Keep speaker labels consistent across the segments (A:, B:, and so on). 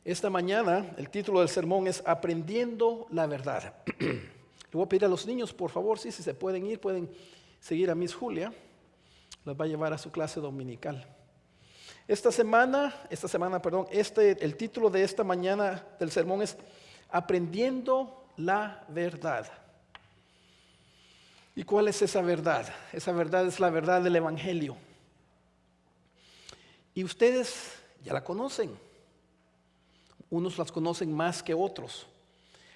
A: Esta mañana el título del sermón es Aprendiendo la Verdad. Le voy a pedir a los niños, por favor, si se pueden ir, pueden seguir a Miss Julia. Las va a llevar a su clase dominical. El título de esta mañana del sermón es Aprendiendo la Verdad. ¿Y cuál es esa verdad? Esa verdad es la verdad del Evangelio. Y ustedes ya la conocen. Unos las conocen más que otros.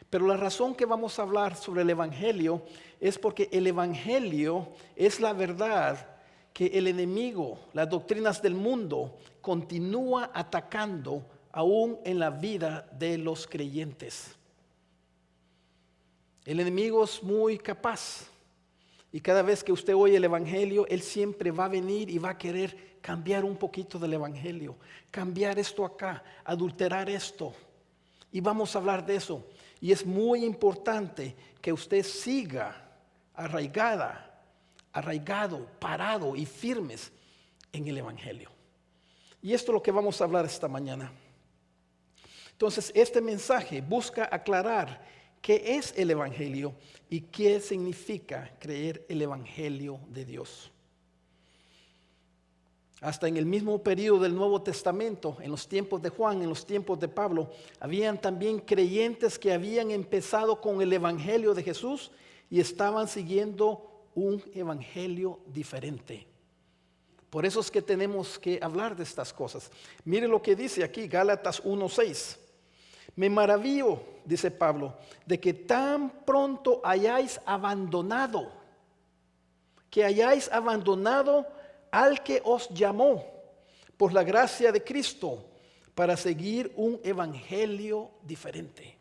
A: Pero la razón que vamos a hablar sobre el Evangelio es porque el Evangelio es la verdad que el enemigo, las doctrinas del mundo, continúa atacando aún en la vida de los creyentes. El enemigo es muy capaz. Y cada vez que usted oye el Evangelio, él siempre va a venir y va a querer cambiar un poquito del Evangelio. Cambiar esto acá, adulterar esto. Y vamos a hablar de eso. Y es muy importante que usted siga arraigado, parado y firmes en el Evangelio. Y esto es lo que vamos a hablar esta mañana. Entonces, este mensaje busca aclarar qué es el Evangelio y qué significa creer el Evangelio de Dios. Hasta en el mismo periodo del Nuevo Testamento, en los tiempos de Juan, en los tiempos de Pablo, habían también creyentes que habían empezado con el Evangelio de Jesús y estaban siguiendo un evangelio diferente. Por eso es que tenemos que hablar de estas cosas. Mire lo que dice aquí, Gálatas 1:6. Me maravillo, dice Pablo, de que tan pronto hayáis abandonado, al que os llamó por la gracia de Cristo para seguir un evangelio diferente.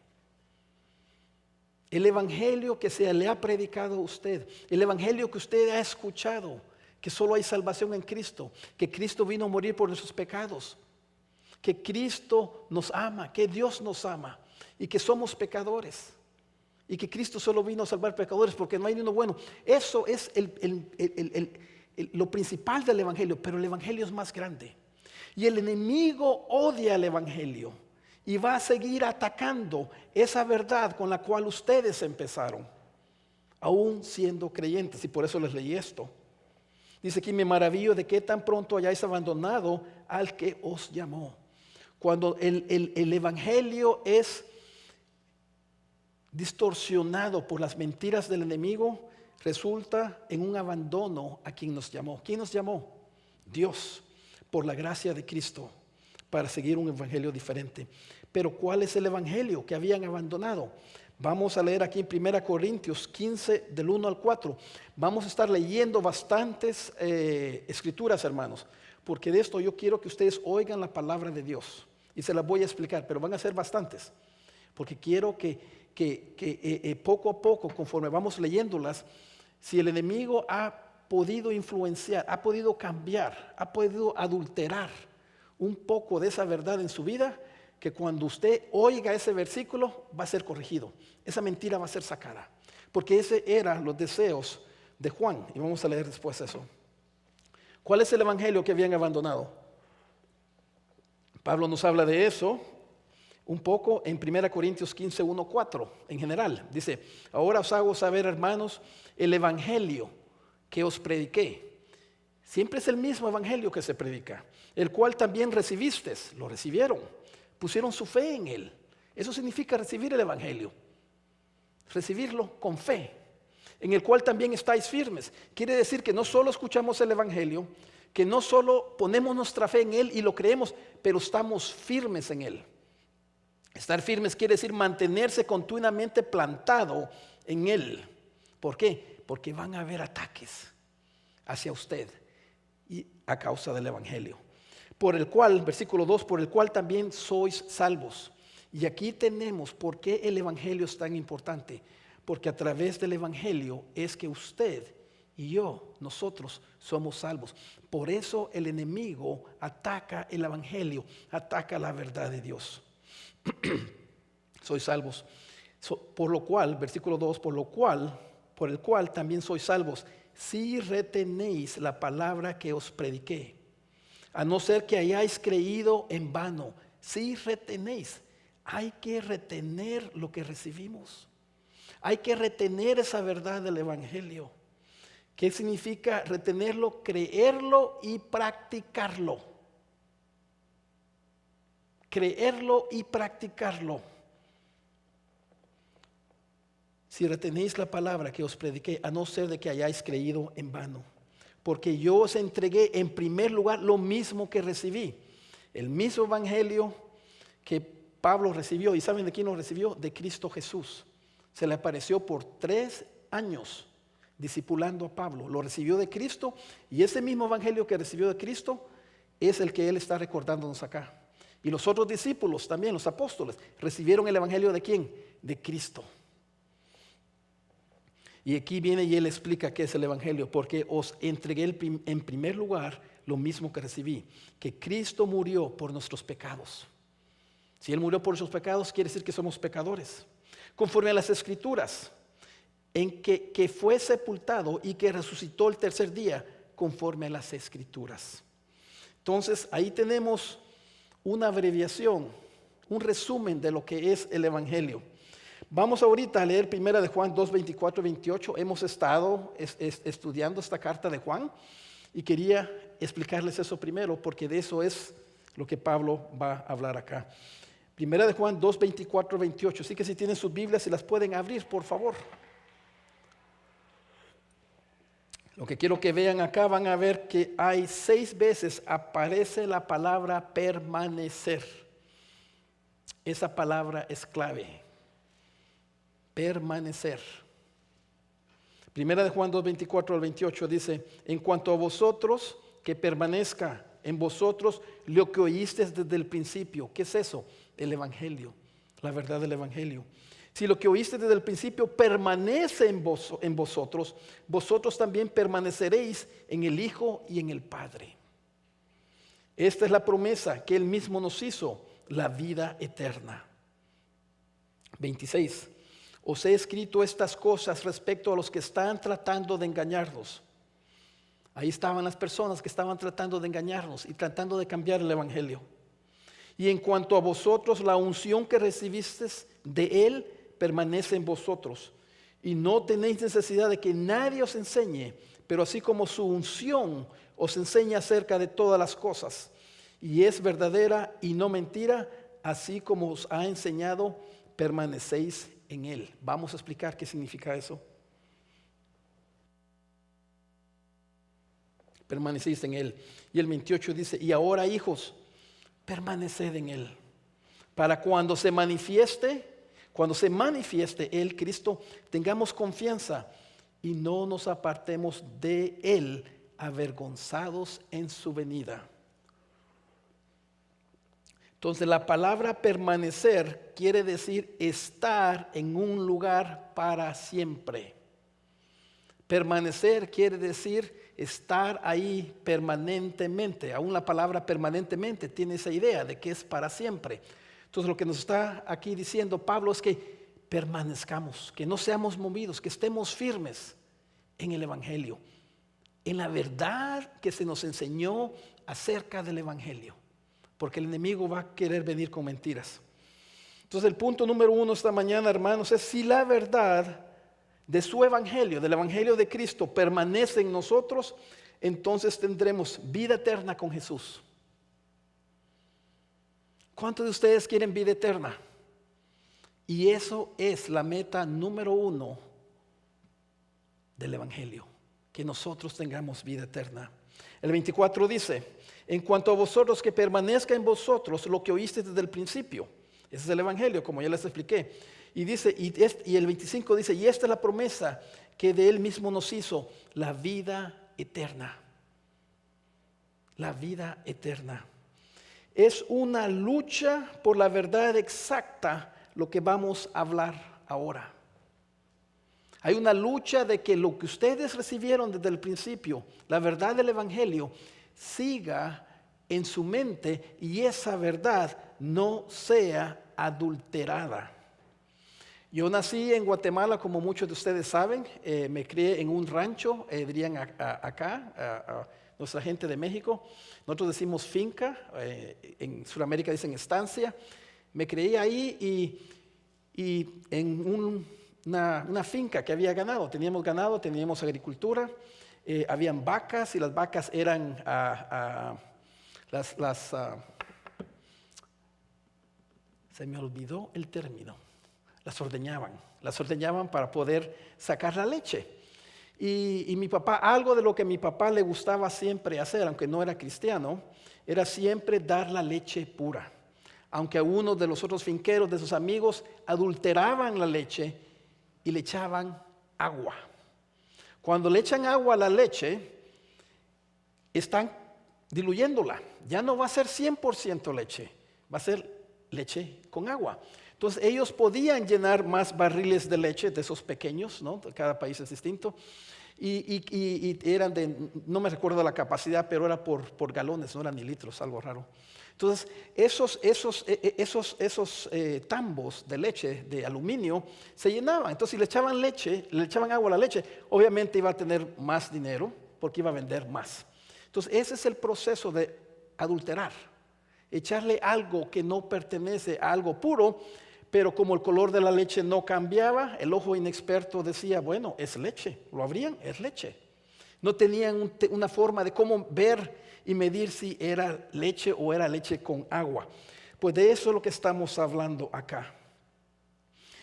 A: El evangelio que se le ha predicado a usted, el evangelio que usted ha escuchado, que solo hay salvación en Cristo, que Cristo vino a morir por nuestros pecados, que Cristo nos ama, que Dios nos ama y que somos pecadores y que Cristo solo vino a salvar pecadores porque no hay ninguno bueno. Eso es lo principal del evangelio, pero el evangelio es más grande. Y el enemigo odia el evangelio y va a seguir atacando esa verdad con la cual ustedes empezaron, aún siendo creyentes. Y por eso les leí esto. Dice aquí, me maravillo de que tan pronto hayáis abandonado al que os llamó. Cuando el evangelio es distorsionado por las mentiras del enemigo, resulta en un abandono a quien nos llamó. ¿Quién nos llamó? Dios, por la gracia de Cristo, para seguir un evangelio diferente. Pero ¿cuál es el evangelio que habían abandonado? Vamos a leer aquí en 1 Corintios 15, del 1 al 4. Vamos a estar leyendo bastantes escrituras, hermanos, porque de esto yo quiero que ustedes oigan la palabra de Dios. Y se las voy a explicar, pero van a ser bastantes, porque quiero que poco a poco, conforme vamos leyéndolas, si el enemigo ha podido influenciar, ha podido cambiar, ha podido adulterar un poco de esa verdad en su vida, que cuando usted oiga ese versículo va a ser corregido, esa mentira va a ser sacada, porque ese eran los deseos de Juan, y vamos a leer después eso. ¿Cuál es el evangelio que habían abandonado? Pablo nos habla de eso un poco en 1 Corintios 15, 1, 4, en general. Dice, ahora os hago saber, hermanos, el evangelio que os prediqué. Siempre es el mismo evangelio que se predica, el cual también recibisteis, lo recibieron, pusieron su fe en él. Eso significa recibir el evangelio, recibirlo con fe, en el cual también estáis firmes. Quiere decir que no solo escuchamos el evangelio, que no solo ponemos nuestra fe en él y lo creemos, pero estamos firmes en él. Estar firmes quiere decir mantenerse continuamente plantado en él. ¿Por qué? Porque van a haber ataques hacia usted y a causa del evangelio. Por el cual, versículo 2, por el cual también sois salvos. Y aquí tenemos por qué el evangelio es tan importante. Porque a través del evangelio es que usted y yo, nosotros somos salvos. Por eso el enemigo ataca el evangelio, ataca la verdad de Dios. Sois salvos. Por lo cual, versículo 2, por el cual también sois salvos, si retenéis la palabra que os prediqué, a no ser que hayáis creído en vano. Si retenéis, hay que retener lo que recibimos. Hay que retener esa verdad del Evangelio. ¿Qué significa retenerlo? Creerlo y practicarlo. Creerlo y practicarlo. Si retenéis la palabra que os prediqué, a no ser de que hayáis creído en vano. Porque yo os entregué en primer lugar lo mismo que recibí. El mismo evangelio que Pablo recibió. ¿Y saben de quién lo recibió? De Cristo Jesús. Se le apareció por 3 años discipulando a Pablo. Lo recibió de Cristo, y ese mismo evangelio que recibió de Cristo es el que él está recordándonos acá. Y los otros discípulos también, los apóstoles, recibieron el evangelio ¿de quién? De Cristo. Y aquí viene y él explica qué es el evangelio: porque os entregué en primer lugar lo mismo que recibí, que Cristo murió por nuestros pecados. Si él murió por nuestros pecados, quiere decir que somos pecadores. Conforme a las Escrituras, en que fue sepultado y que resucitó el tercer día, conforme a las Escrituras. Entonces ahí tenemos una abreviación, un resumen de lo que es el evangelio. Vamos ahorita a leer 1 de Juan 2, 24 y 28. Hemos estado estudiando esta carta de Juan y quería explicarles eso primero, porque de eso es lo que Pablo va a hablar acá. 1 de Juan 2, 24 y 28. Así que si tienen sus Biblias, si las pueden abrir, por favor. Lo que quiero que vean acá, van a ver que hay 6 veces aparece la palabra permanecer. Esa palabra es clave. Permanecer. Primera de Juan 2, 24 al 28 dice: en cuanto a vosotros, que permanezca en vosotros lo que oísteis desde el principio. ¿Qué es eso? El evangelio, la verdad del evangelio. Si lo que oíste desde el principio permanece en vosotros, vosotros también permaneceréis en el Hijo y en el Padre. Esta es la promesa que Él mismo nos hizo, la vida eterna. 26. Os he escrito estas cosas respecto a los que están tratando de engañarnos. Ahí estaban las personas que estaban tratando de engañarnos y tratando de cambiar el evangelio. Y en cuanto a vosotros, la unción que recibisteis de Él permanece en vosotros, y no tenéis necesidad de que nadie os enseñe, pero así como su unción os enseña acerca de todas las cosas, y es verdadera y no mentira, así como os ha enseñado, permanecéis en Él. Vamos a explicar qué significa eso. Permanecéis en Él. Y el 28 dice: y ahora, hijos, permaneced en Él, para cuando se manifieste Él, Cristo, tengamos confianza y no nos apartemos de Él, avergonzados en su venida. Entonces la palabra permanecer quiere decir estar en un lugar para siempre. Permanecer quiere decir estar ahí permanentemente. Aún la palabra permanentemente tiene esa idea de que es para siempre. Entonces lo que nos está aquí diciendo Pablo es que permanezcamos, que no seamos movidos, que estemos firmes en el evangelio, en la verdad que se nos enseñó acerca del evangelio, porque el enemigo va a querer venir con mentiras. Entonces el punto número 1 esta mañana, hermanos, es: si la verdad de su evangelio, del evangelio de Cristo, permanece en nosotros, entonces tendremos vida eterna con Jesús. ¿Cuántos de ustedes quieren vida eterna? Y eso es la meta número 1 del evangelio, que nosotros tengamos vida eterna. El 24 dice: en cuanto a vosotros, que permanezca en vosotros lo que oíste desde el principio. Ese es el evangelio, como ya les expliqué. Y dice, y el 25 dice: y esta es la promesa que de Él mismo nos hizo, la vida eterna. La vida eterna. Es una lucha por la verdad exacta lo que vamos a hablar ahora. Hay una lucha de que lo que ustedes recibieron desde el principio, la verdad del evangelio, siga en su mente y esa verdad no sea adulterada. Yo nací en Guatemala, como muchos de ustedes saben. Me crié en un rancho, dirían acá, nuestra gente de México. Nosotros decimos finca, en Sudamérica dicen estancia. Me crié ahí y en una finca que había ganado, teníamos agricultura, habían vacas y las vacas eran se me olvidó el término, las ordeñaban para poder sacar la leche. Y mi papá, algo de lo que a mi papá le gustaba siempre hacer, aunque no era cristiano, era siempre dar la leche pura. Aunque a uno de los otros finqueros, de sus amigos, adulteraban la leche y le echaban agua. Cuando le echan agua a la leche, están diluyéndola. Ya no va a ser 100% leche, va a ser leche con agua. Entonces ellos podían llenar más barriles de leche de esos pequeños, ¿no? Cada país es distinto. Y eran no me recuerdo la capacidad, pero era por galones, no eran ni litros, algo raro. Entonces esos tambos de leche de aluminio se llenaban. Entonces si le echaban agua a la leche, obviamente iba a tener más dinero porque iba a vender más. Entonces ese es el proceso de adulterar. Echarle algo que no pertenece a algo puro, pero como el color de la leche no cambiaba, el ojo inexperto decía, bueno, es leche. Lo abrían, es leche. No tenían una forma de cómo ver y medir si era leche o era leche con agua. Pues de eso es lo que estamos hablando acá.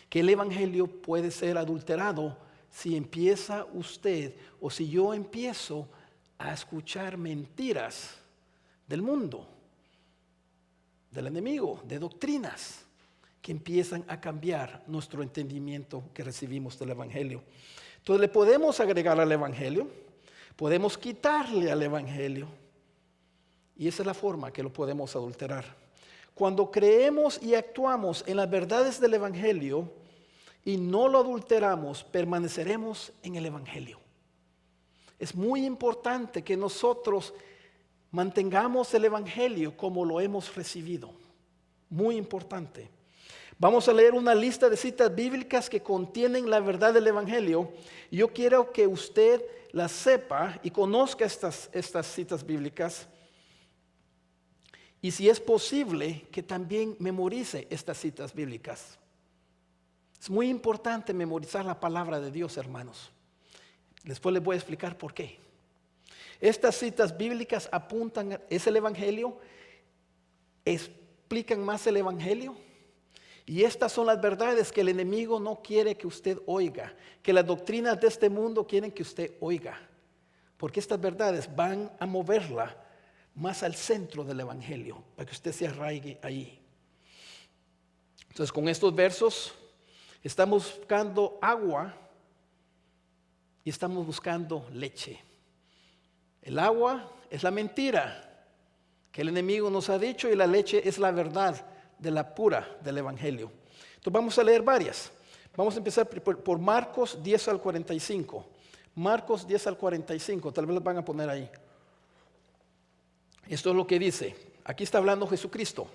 A: Que el evangelio puede ser adulterado si empieza usted o si yo empiezo a escuchar mentiras del mundo, del enemigo, de doctrinas que empiezan a cambiar nuestro entendimiento que recibimos del evangelio. Entonces le podemos agregar al evangelio, podemos quitarle al evangelio, y esa es la forma que lo podemos adulterar. Cuando creemos y actuamos en las verdades del evangelio y no lo adulteramos, permaneceremos en el evangelio. Es muy importante que nosotros mantengamos el evangelio como lo hemos recibido. Muy importante. Vamos a leer una lista de citas bíblicas que contienen la verdad del evangelio. Yo quiero que usted las sepa y conozca estas citas bíblicas. Y si es posible, que también memorice estas citas bíblicas. Es muy importante memorizar la palabra de Dios, hermanos. Después les voy a explicar por qué. Estas citas bíblicas apuntan, es el evangelio, explican más el evangelio. Y estas son las verdades que el enemigo no quiere que usted oiga, que las doctrinas de este mundo quieren que usted oiga. Porque estas verdades van a moverla más al centro del evangelio, para que usted se arraigue ahí. Entonces, con estos versos, estamos buscando agua y estamos buscando leche. El agua es la mentira que el enemigo nos ha dicho y la leche es la verdad de la pura del evangelio. Entonces vamos a leer varias. Vamos a empezar por Marcos 10 al 45. Marcos 10 al 45, tal vez las van a poner ahí. Esto es lo que dice. Aquí está hablando Jesucristo.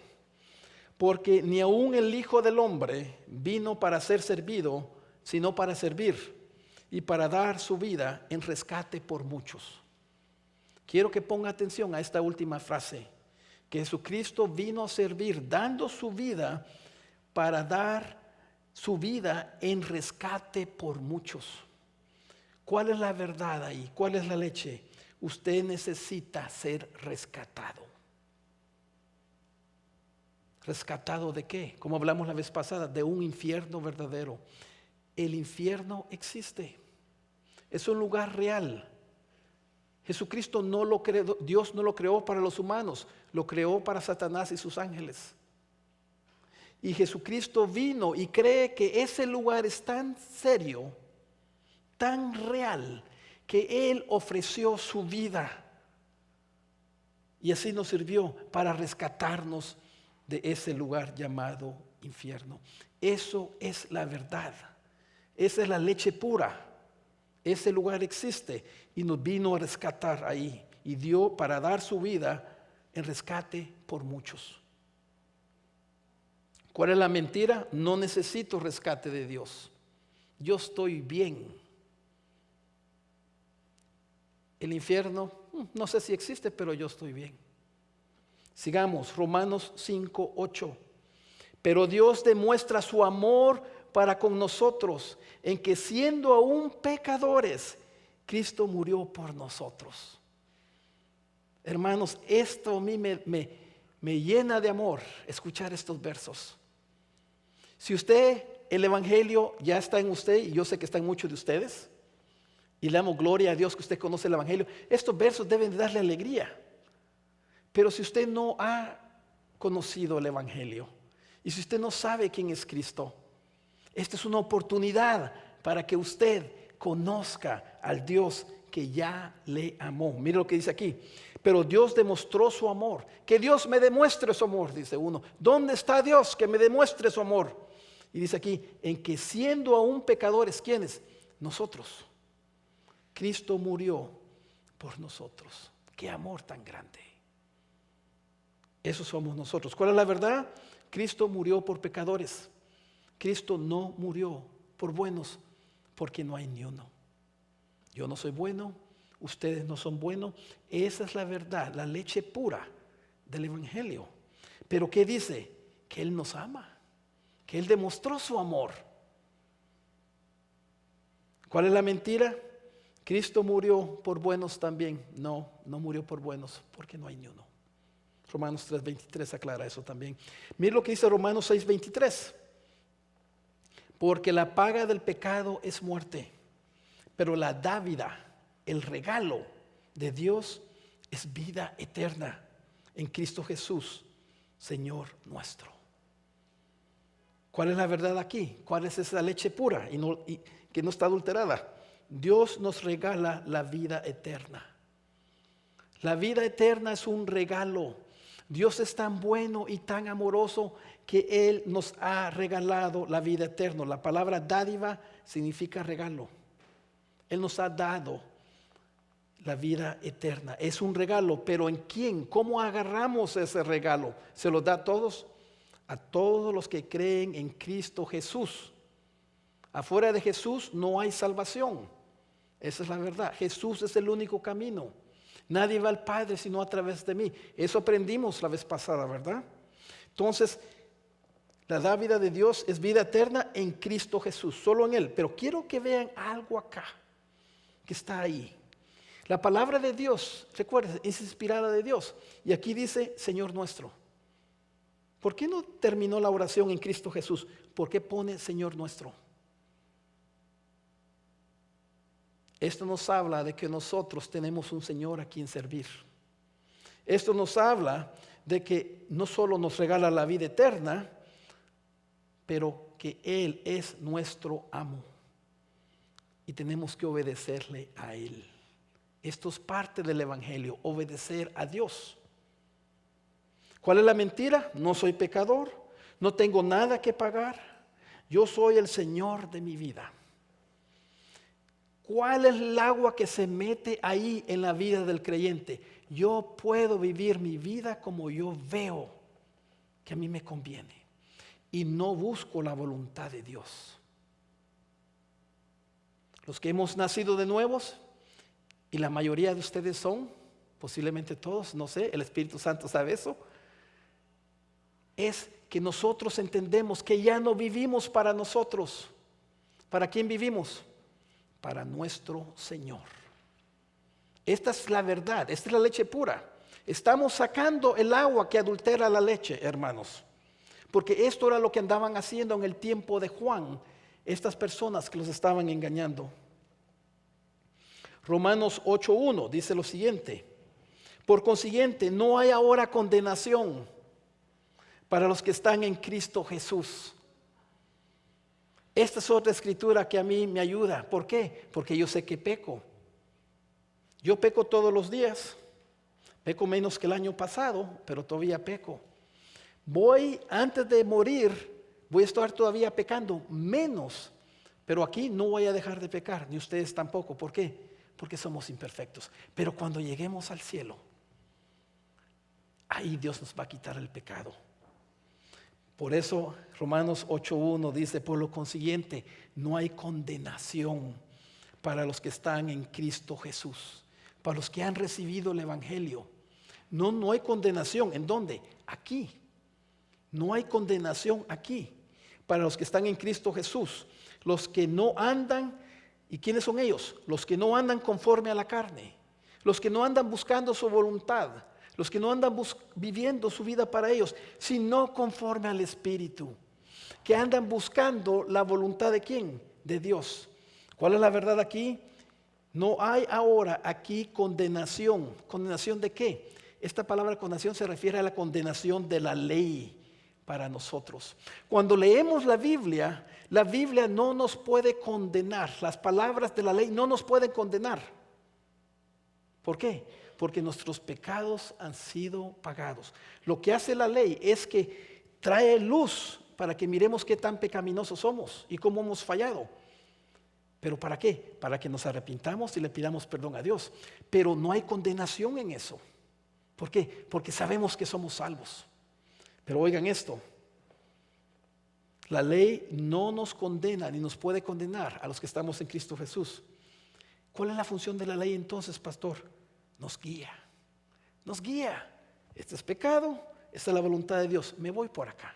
A: Porque ni aun el Hijo del Hombre vino para ser servido, sino para servir y para dar su vida en rescate por muchos. Quiero que ponga atención a esta última frase, que Jesucristo vino a servir, dando su vida para dar su vida en rescate por muchos. ¿Cuál es la verdad ahí? ¿Cuál es la leche? Usted necesita ser rescatado. ¿Rescatado de qué? Como hablamos la vez pasada, de un infierno verdadero. El infierno existe. Es un lugar real. Jesucristo no lo creó, Dios no lo creó para los humanos, lo creó para Satanás y sus ángeles. Y Jesucristo vino y cree que ese lugar es tan serio, tan real, que Él ofreció su vida. Y así nos sirvió para rescatarnos de ese lugar llamado infierno. Eso es la verdad. Esa es la leche pura. Ese lugar existe y nos vino a rescatar ahí y dio para dar su vida en rescate por muchos. ¿Cuál es la mentira? No necesito rescate de Dios. Yo estoy bien. El infierno, no sé si existe, pero yo estoy bien. Sigamos, Romanos 5:8. Pero Dios demuestra su amor para con nosotros, en que siendo aún pecadores, Cristo murió por nosotros. Hermanos, esto a mí me llena de amor escuchar estos versos. Si el Evangelio ya está en usted, y yo sé que está en muchos de ustedes, y le damos gloria a Dios que usted conoce el Evangelio, estos versos deben de darle alegría. Pero si usted no ha conocido el Evangelio, y si usted no sabe quién es Cristo, esta es una oportunidad para que usted conozca al Dios que ya le amó. Mire lo que dice aquí. Pero Dios demostró su amor. Que Dios me demuestre su amor, dice uno. ¿Dónde está Dios que me demuestre su amor? Y dice aquí, en que siendo aún pecadores, ¿quiénes? Nosotros. Cristo murió por nosotros. Qué amor tan grande. Eso somos nosotros. ¿Cuál es la verdad? Cristo murió por pecadores. Cristo no murió por buenos, porque no hay ni uno. Yo no soy bueno, ustedes no son buenos. Esa es la verdad, la leche pura del Evangelio. Pero ¿qué dice? Que Él nos ama, que Él demostró su amor. ¿Cuál es la mentira? Cristo murió por buenos también. No, no murió por buenos, porque no hay ni uno. Romanos 3:23 aclara eso también. Mira lo que dice Romanos 6:23. Porque la paga del pecado es muerte, pero la dávida, el regalo de Dios es vida eterna en Cristo Jesús, Señor nuestro. ¿Cuál es la verdad aquí? ¿Cuál es esa leche pura y que no está adulterada? Dios nos regala la vida eterna. La vida eterna es un regalo. Dios es tan bueno y tan amoroso que Él nos ha regalado la vida eterna. La palabra dádiva significa regalo. Él nos ha dado la vida eterna. Es un regalo, pero ¿en quién? ¿Cómo agarramos ese regalo? ¿Se lo da a todos? A todos los que creen en Cristo Jesús. Afuera de Jesús no hay salvación. Esa es la verdad. Jesús es el único camino. Nadie va al Padre sino a través de mí. Eso aprendimos la vez pasada, ¿verdad? Entonces, la dávida de Dios es vida eterna en Cristo Jesús, solo en Él. Pero quiero que vean algo acá, que está ahí. La palabra de Dios, recuerden, es inspirada de Dios. Y aquí dice, Señor nuestro. ¿Por qué no terminó la oración en Cristo Jesús? ¿Por qué pone Señor nuestro? Esto nos habla de que nosotros tenemos un Señor a quien servir. Esto nos habla de que no solo nos regala la vida eterna, pero que Él es nuestro amo y tenemos que obedecerle a Él. Esto es parte del Evangelio, obedecer a Dios. ¿Cuál es la mentira? No soy pecador, no tengo nada que pagar, yo soy el Señor de mi vida. ¿Cuál es el agua que se mete ahí en la vida del creyente? Yo puedo vivir mi vida como yo veo que a mí me conviene y no busco la voluntad de Dios. Los que hemos nacido de nuevos, y la mayoría de ustedes son, posiblemente todos, no sé, el Espíritu Santo sabe eso, es que nosotros entendemos que ya no vivimos para nosotros. ¿Para quién vivimos? Para nuestro Señor. Esta es la verdad, esta es la leche pura. Estamos sacando el agua que adultera la leche, hermanos. Porque esto era lo que andaban haciendo en el tiempo de Juan, estas personas que los estaban engañando. Romanos 8:1 dice lo siguiente: por consiguiente, no hay ahora condenación para los que están en Cristo Jesús. Esta es otra escritura que a mí me ayuda. ¿Por qué? Porque yo sé que peco. Yo peco todos los días. Peco menos que el año pasado, pero todavía peco. Antes de morir, voy a estar todavía pecando menos. Pero aquí no voy a dejar de pecar, ni ustedes tampoco. ¿Por qué? Porque somos imperfectos. Pero cuando lleguemos al cielo, ahí Dios nos va a quitar el pecado. Por eso Romanos 8:1 dice: por lo consiguiente, no hay condenación para los que están en Cristo Jesús. para los que han recibido el Evangelio. No hay condenación. ¿En dónde? Aquí. No hay condenación aquí para los que están en Cristo Jesús. Los que no andan, ¿y quiénes son ellos? Los que no andan conforme a la carne. Los que no andan buscando su voluntad. Los que no andan viviendo su vida para ellos, sino conforme al Espíritu. Que andan buscando la voluntad de ¿quién? De Dios. ¿Cuál es la verdad aquí? No hay ahora aquí condenación. ¿Condenación de qué? Esta palabra condenación se refiere a la condenación de la ley para nosotros. Cuando leemos la Biblia no nos puede condenar. Las palabras de la ley no nos pueden condenar. ¿Por qué? Porque nuestros pecados han sido pagados. Lo que hace la ley es que trae luz para que miremos qué tan pecaminosos somos y cómo hemos fallado. ¿Pero para qué? Para que nos arrepintamos y le pidamos perdón a Dios. Pero no hay condenación en eso. ¿Por qué? Porque sabemos que somos salvos. Pero oigan esto. La ley no nos condena ni nos puede condenar a los que estamos en Cristo Jesús. ¿Cuál es la función de la ley entonces, pastor? Nos guía. Nos guía. Este es pecado, esta es la voluntad de Dios. Me voy por acá.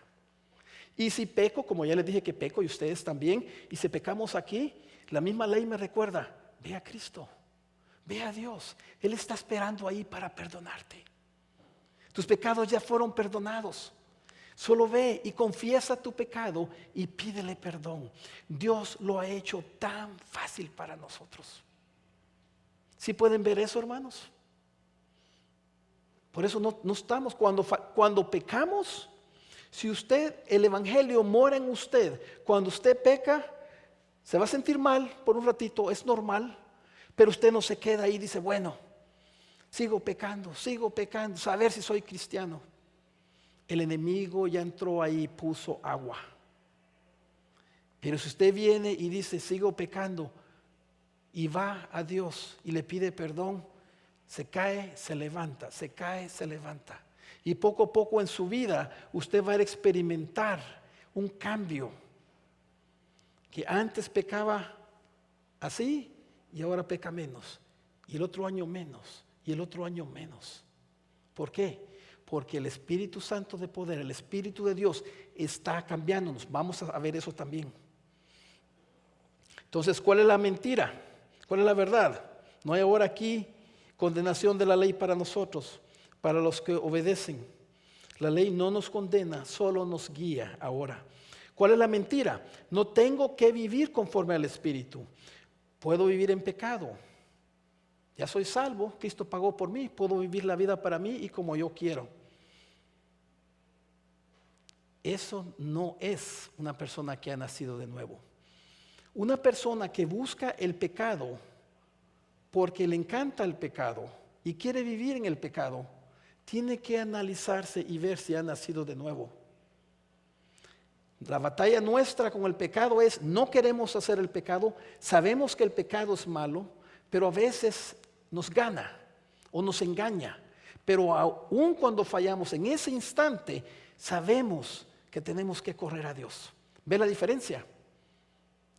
A: Y si peco, como ya les dije que peco y ustedes también, y si pecamos aquí, la misma ley me recuerda, ve a Cristo, ve a Dios. Él está esperando ahí para perdonarte. Tus pecados ya fueron perdonados. Solo ve y confiesa tu pecado y pídele perdón. Dios lo ha hecho tan fácil para nosotros. ¿Sí pueden ver eso, hermanos? Por eso no estamos, cuando pecamos, si el Evangelio mora en usted, cuando usted peca, se va a sentir mal por un ratito, es normal, pero usted no se queda ahí y dice, bueno, sigo pecando, a ver si soy cristiano. El enemigo ya entró ahí y puso agua. Pero si usted viene y dice, sigo pecando, y va a Dios y le pide perdón, se cae, se levanta, se cae, se levanta. Y poco a poco en su vida usted va a experimentar un cambio. Que antes pecaba así y ahora peca menos. Y el otro año menos. Y el otro año menos. ¿Por qué? Porque el Espíritu Santo de poder, el Espíritu de Dios está cambiándonos. Vamos a ver eso también. Entonces, ¿cuál es la mentira? ¿Cuál es la verdad? No hay ahora aquí condenación de la ley para nosotros, para los que obedecen. La ley no nos condena, solo nos guía ahora. ¿Cuál es la mentira? No tengo que vivir conforme al Espíritu. Puedo vivir en pecado. Ya soy salvo, Cristo pagó por mí, puedo vivir la vida para mí y como yo quiero. Eso no es una persona que ha nacido de nuevo. Una persona que busca el pecado porque le encanta el pecado y quiere vivir en el pecado, tiene que analizarse y ver si ha nacido de nuevo. La batalla nuestra con el pecado es, no queremos hacer el pecado, sabemos que el pecado es malo, pero a veces nos gana o nos engaña. Pero aun cuando fallamos en ese instante, sabemos que tenemos que correr a Dios. ¿Ve la diferencia?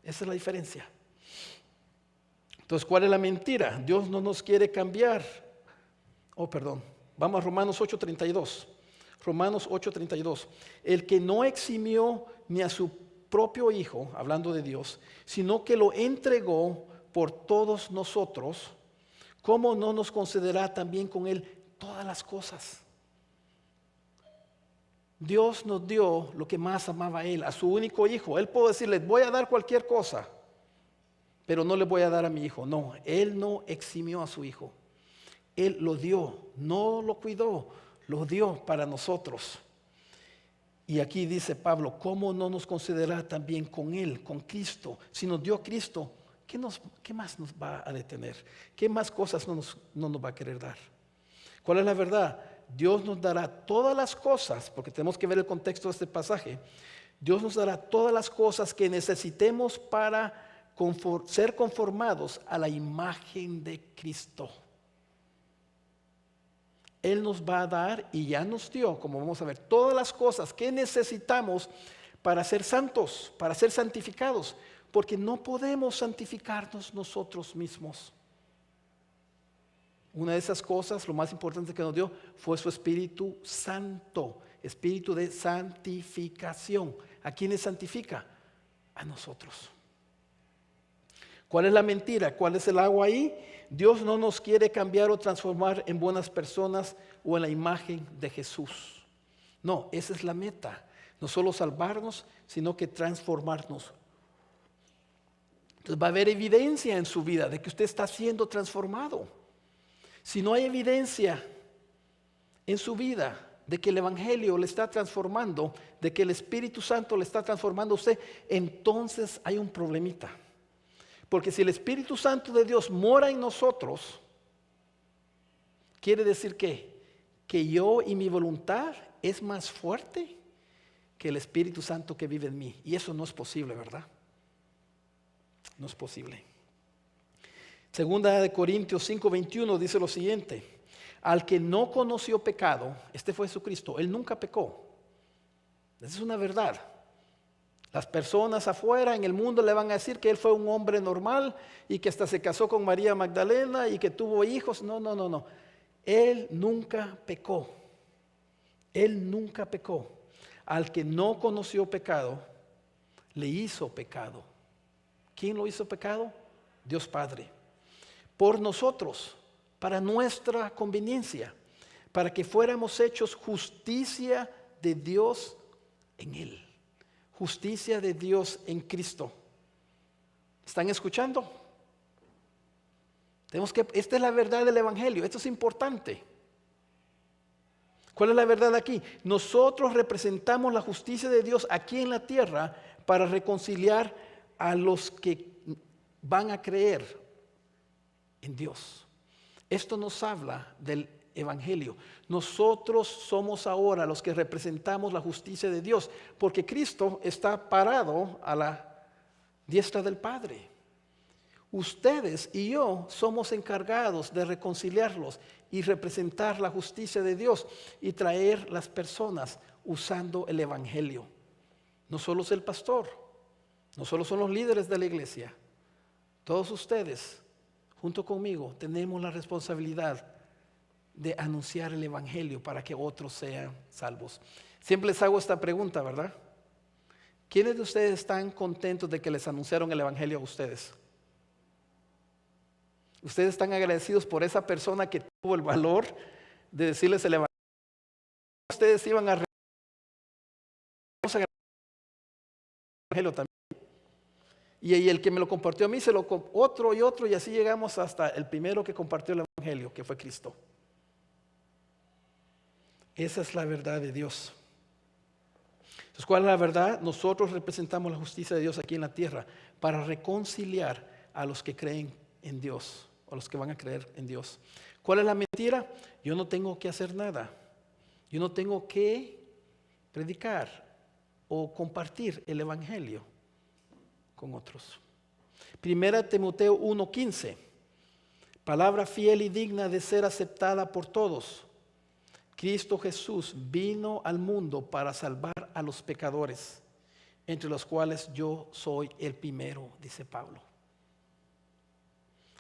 A: Esa es la diferencia. Entonces, ¿cuál es la mentira? Dios no nos quiere cambiar. Vamos a Romanos 8:32. Romanos 8:32. El que no eximió ni a su propio Hijo, hablando de Dios, sino que lo entregó por todos nosotros, ¿cómo no nos concederá también con Él todas las cosas? Dios nos dio lo que más amaba a Él, a su único Hijo. Él puede decirle, voy a dar cualquier cosa, pero no le voy a dar a mi Hijo. No, Él no eximió a su Hijo. Él lo dio, no lo cuidó, lo dio para nosotros. Y aquí dice Pablo, ¿cómo no nos concederá también con Él, con Cristo? Si nos dio Cristo, ¿qué más nos va a detener? ¿Qué más cosas no nos va a querer dar? ¿Cuál es la verdad? Dios nos dará todas las cosas, porque tenemos que ver el contexto de este pasaje. Dios nos dará todas las cosas que necesitemos para ser conformados a la imagen de Cristo. Él nos va a dar y ya nos dio, como vamos a ver, todas las cosas que necesitamos para ser santos, para ser santificados, porque no podemos santificarnos nosotros mismos. Una de esas cosas, lo más importante que nos dio, fue su Espíritu Santo, espíritu de santificación. ¿A quiénes santifica? A nosotros. ¿Cuál es la mentira? ¿Cuál es el agua ahí? Dios no nos quiere cambiar o transformar en buenas personas o en la imagen de Jesús. No, esa es la meta. No solo salvarnos, sino que transformarnos. Entonces va a haber evidencia en su vida de que usted está siendo transformado. Si no hay evidencia en su vida de que el Evangelio le está transformando, de que el Espíritu Santo le está transformando a usted, entonces hay un problemita. Porque si el Espíritu Santo de Dios mora en nosotros, quiere decir que yo y mi voluntad es más fuerte que el Espíritu Santo que vive en mí. Y eso no es posible, ¿verdad? No es posible. Segunda de Corintios 5:21 dice lo siguiente: al que no conoció pecado, este fue Jesucristo, él nunca pecó. Esa es una verdad. Las personas afuera en el mundo le van a decir que él fue un hombre normal y que hasta se casó con María Magdalena y que tuvo hijos. No. Él nunca pecó. Él nunca pecó. Al que no conoció pecado, le hizo pecado. ¿Quién lo hizo pecado? Dios Padre. Por nosotros, para nuestra conveniencia, para que fuéramos hechos justicia de Dios en Él. Justicia de Dios en Cristo. ¿Están escuchando? Esta es la verdad del Evangelio. Esto es importante. ¿Cuál es la verdad aquí? Nosotros representamos la justicia de Dios aquí en la tierra para reconciliar a los que van a creer en Dios. Esto nos habla del Evangelio. Nosotros somos ahora los que representamos la justicia de Dios, porque Cristo está parado a la diestra del Padre. Ustedes y yo somos encargados de reconciliarlos y representar la justicia de Dios y traer las personas usando el Evangelio. No solo es el pastor, no solo son los líderes de la iglesia. Todos ustedes, junto conmigo, tenemos la responsabilidad de anunciar el Evangelio para que otros sean salvos. Siempre les hago esta pregunta, ¿verdad? ¿Quiénes de ustedes están contentos de que les anunciaron el Evangelio a ustedes? ¿Ustedes están agradecidos por esa persona que tuvo el valor de decirles el Evangelio? Ustedes iban a el Evangelio también. Y el que me lo compartió a mí, se lo otro y otro, y así llegamos hasta el primero que compartió el Evangelio, que fue Cristo. Esa es la verdad de Dios. Entonces, ¿cuál es la verdad? Nosotros representamos la justicia de Dios aquí en la tierra para reconciliar a los que creen en Dios, o los que van a creer en Dios. ¿Cuál es la mentira? Yo no tengo que hacer nada. Yo no tengo que predicar o compartir el Evangelio con otros. Primera Timoteo 1:15, palabra fiel y digna de ser aceptada por todos. Cristo Jesús vino al mundo para salvar a los pecadores, entre los cuales yo soy el primero, dice Pablo.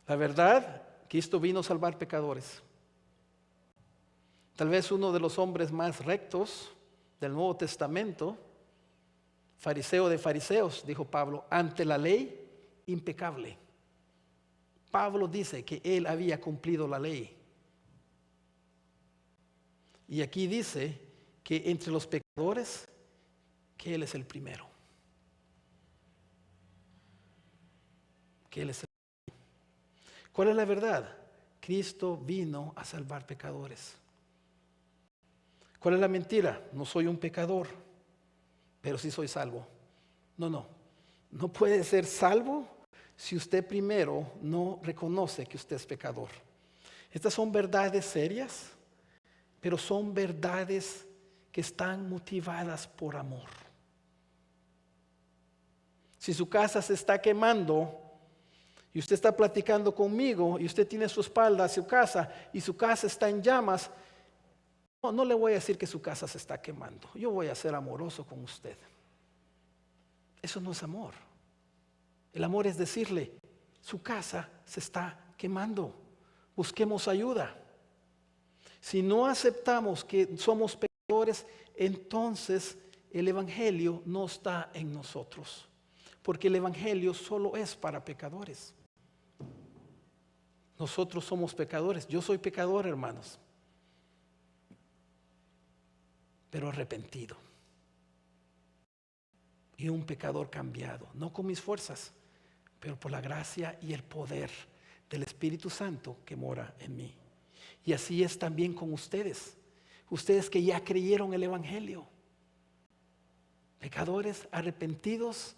A: La verdad, Cristo vino a salvar pecadores. Tal vez uno de los hombres más rectos del Nuevo Testamento, fariseo de fariseos, dijo Pablo, ante la ley, impecable. Pablo dice que él había cumplido la ley. Y aquí dice que entre los pecadores, que él es el primero. Que él es el primero. ¿Cuál es la verdad? Cristo vino a salvar pecadores. ¿Cuál es la mentira? No soy un pecador, pero sí soy salvo. No puede ser salvo si usted primero no reconoce que usted es pecador. Estas son verdades serias, pero son verdades que están motivadas por amor. Si su casa se está quemando y usted está platicando conmigo y usted tiene su espalda a su casa y su casa está en llamas, no le voy a decir que su casa se está quemando. Yo voy a ser amoroso con usted. Eso no es amor. El amor es decirle, su casa se está quemando. busquemos ayuda. Si no aceptamos que somos pecadores, entonces el Evangelio no está en nosotros. Porque el Evangelio solo es para pecadores. Nosotros somos pecadores. Yo soy pecador, hermanos. Pero arrepentido. Y un pecador cambiado. No con mis fuerzas, pero por la gracia y el poder del Espíritu Santo que mora en mí. Y así es también con ustedes. Ustedes que ya creyeron el Evangelio. Pecadores arrepentidos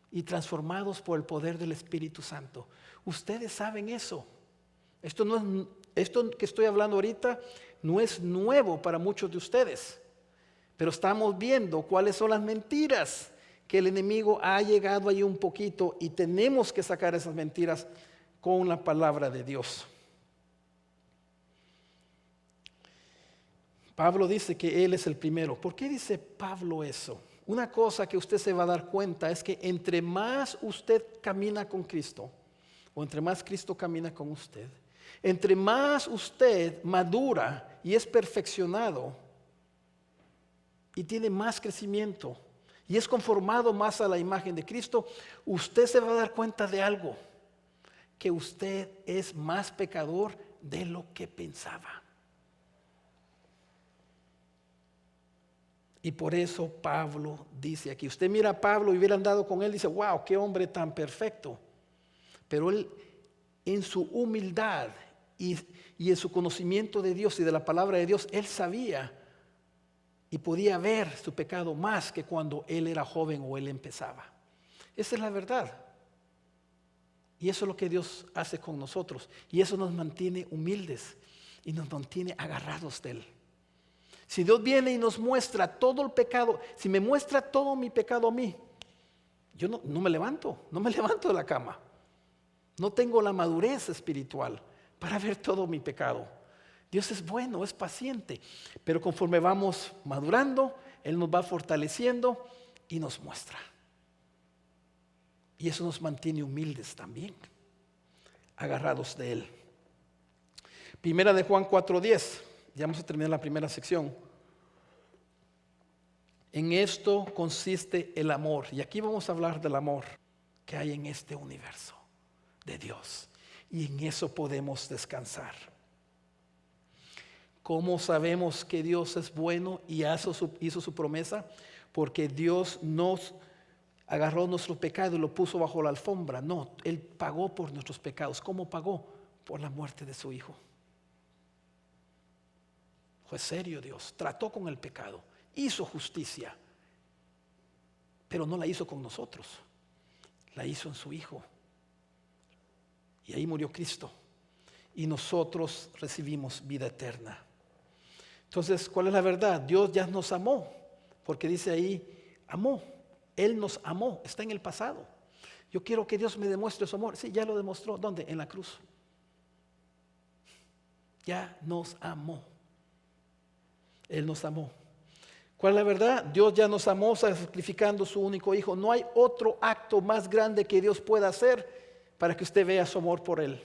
A: y transformados por el poder del Espíritu Santo. Ustedes saben eso. Esto que estoy hablando ahorita no es nuevo para muchos de ustedes. Pero estamos viendo cuáles son las mentiras que el enemigo ha llegado ahí un poquito, y tenemos que sacar esas mentiras con la palabra de Dios. Pablo dice que él es el primero. ¿Por qué dice Pablo eso? Una cosa que usted se va a dar cuenta es que entre más usted camina con Cristo, o entre más Cristo camina con usted, entre más usted madura y es perfeccionado y tiene más crecimiento y es conformado más a la imagen de Cristo, usted se va a dar cuenta de algo, que usted es más pecador de lo que pensaba. Y por eso Pablo dice aquí, usted mira a Pablo y hubiera andado con él, dice, wow, qué hombre tan perfecto. Pero él, en su humildad y en su conocimiento de Dios y de la palabra de Dios, él sabía y podía ver su pecado más que cuando él era joven o él empezaba. Esa es la verdad. Y eso es lo que Dios hace con nosotros. Y eso nos mantiene humildes y nos mantiene agarrados de él. Si Dios viene y nos muestra todo el pecado, si me muestra todo mi pecado a mí, yo no me levanto de la cama. No tengo la madurez espiritual para ver todo mi pecado. Dios es bueno, es paciente, pero conforme vamos madurando, Él nos va fortaleciendo y nos muestra. Y eso nos mantiene humildes también, agarrados de Él. Primera de Juan 4:10. Ya vamos a terminar la primera sección. En esto consiste el amor. Y aquí vamos a hablar del amor que hay en este universo de Dios. Y en eso podemos descansar. ¿Cómo sabemos que Dios es bueno y hizo su promesa? Porque Dios nos agarró nuestro pecado y lo puso bajo la alfombra. No, Él pagó por nuestros pecados. ¿Cómo pagó? Por la muerte de su Hijo. Fue serio Dios, trató con el pecado, hizo justicia, pero no la hizo con nosotros, la hizo en su Hijo. Y ahí murió Cristo y nosotros recibimos vida eterna. Entonces, ¿cuál es la verdad? Dios ya nos amó, porque dice ahí, amó, Él nos amó, está en el pasado. Yo quiero que Dios me demuestre su amor. Sí, ya lo demostró. ¿Dónde? En la cruz. Ya nos amó. Él nos amó. ¿Cuál es la verdad? Dios ya nos amó sacrificando su único Hijo. No hay otro acto más grande que Dios pueda hacer para que usted vea su amor por Él.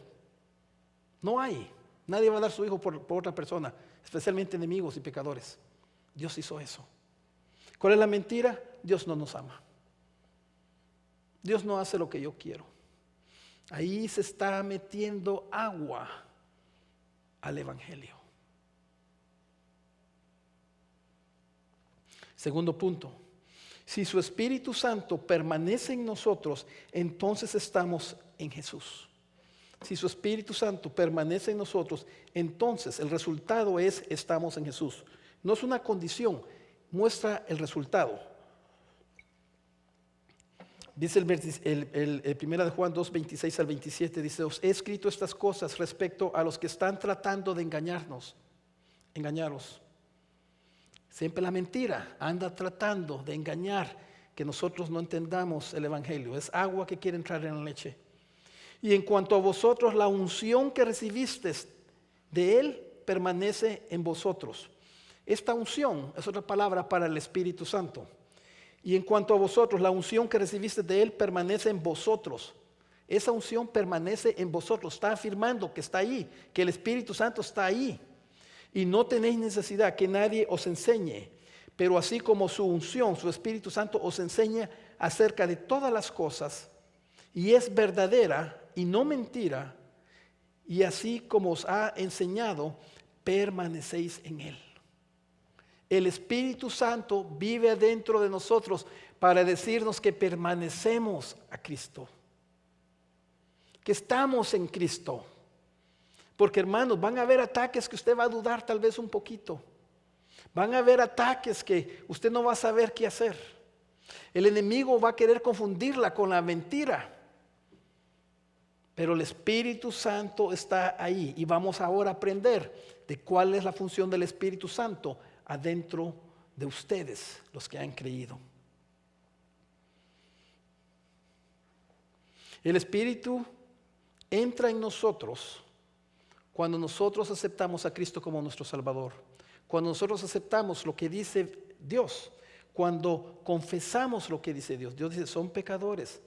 A: No hay. Nadie va a dar su Hijo por otra persona, especialmente enemigos y pecadores. Dios hizo eso. ¿Cuál es la mentira? Dios no nos ama. Dios no hace lo que yo quiero. Ahí se está metiendo agua al Evangelio. Segundo punto, si su Espíritu Santo permanece en nosotros, entonces estamos en Jesús. Si su Espíritu Santo permanece en nosotros, entonces el resultado es estamos en Jesús. No es una condición, muestra el resultado. Dice el 1 de Juan 2, 26 al 27, dice, os he escrito estas cosas respecto a los que están tratando de engañaros. Siempre la mentira anda tratando de engañar, que nosotros no entendamos el Evangelio. Es agua que quiere entrar en la leche. Y en cuanto a vosotros, la unción que recibisteis de Él permanece en vosotros. Esta unción es otra palabra para el Espíritu Santo. Y en cuanto a vosotros, la unción que recibiste de Él permanece en vosotros. Esa unción permanece en vosotros. Está afirmando que está ahí, que el Espíritu Santo está ahí. Y no tenéis necesidad que nadie os enseñe. Pero así como su unción, su Espíritu Santo os enseña acerca de todas las cosas, y es verdadera y no mentira, y así como os ha enseñado, permanecéis en él. El Espíritu Santo vive dentro de nosotros para decirnos que permanecemos a Cristo, que estamos en Cristo. Porque hermanos, van a haber ataques que usted va a dudar tal vez un poquito. Van a haber ataques que usted no va a saber qué hacer. El enemigo va a querer confundirla con la mentira. Pero el Espíritu Santo está ahí y vamos ahora a aprender de cuál es la función del Espíritu Santo adentro de ustedes, los que han creído. El Espíritu entra en nosotros cuando nosotros aceptamos a Cristo como nuestro Salvador, cuando nosotros aceptamos lo que dice Dios, cuando confesamos lo que dice Dios. Dios dice, son pecadores,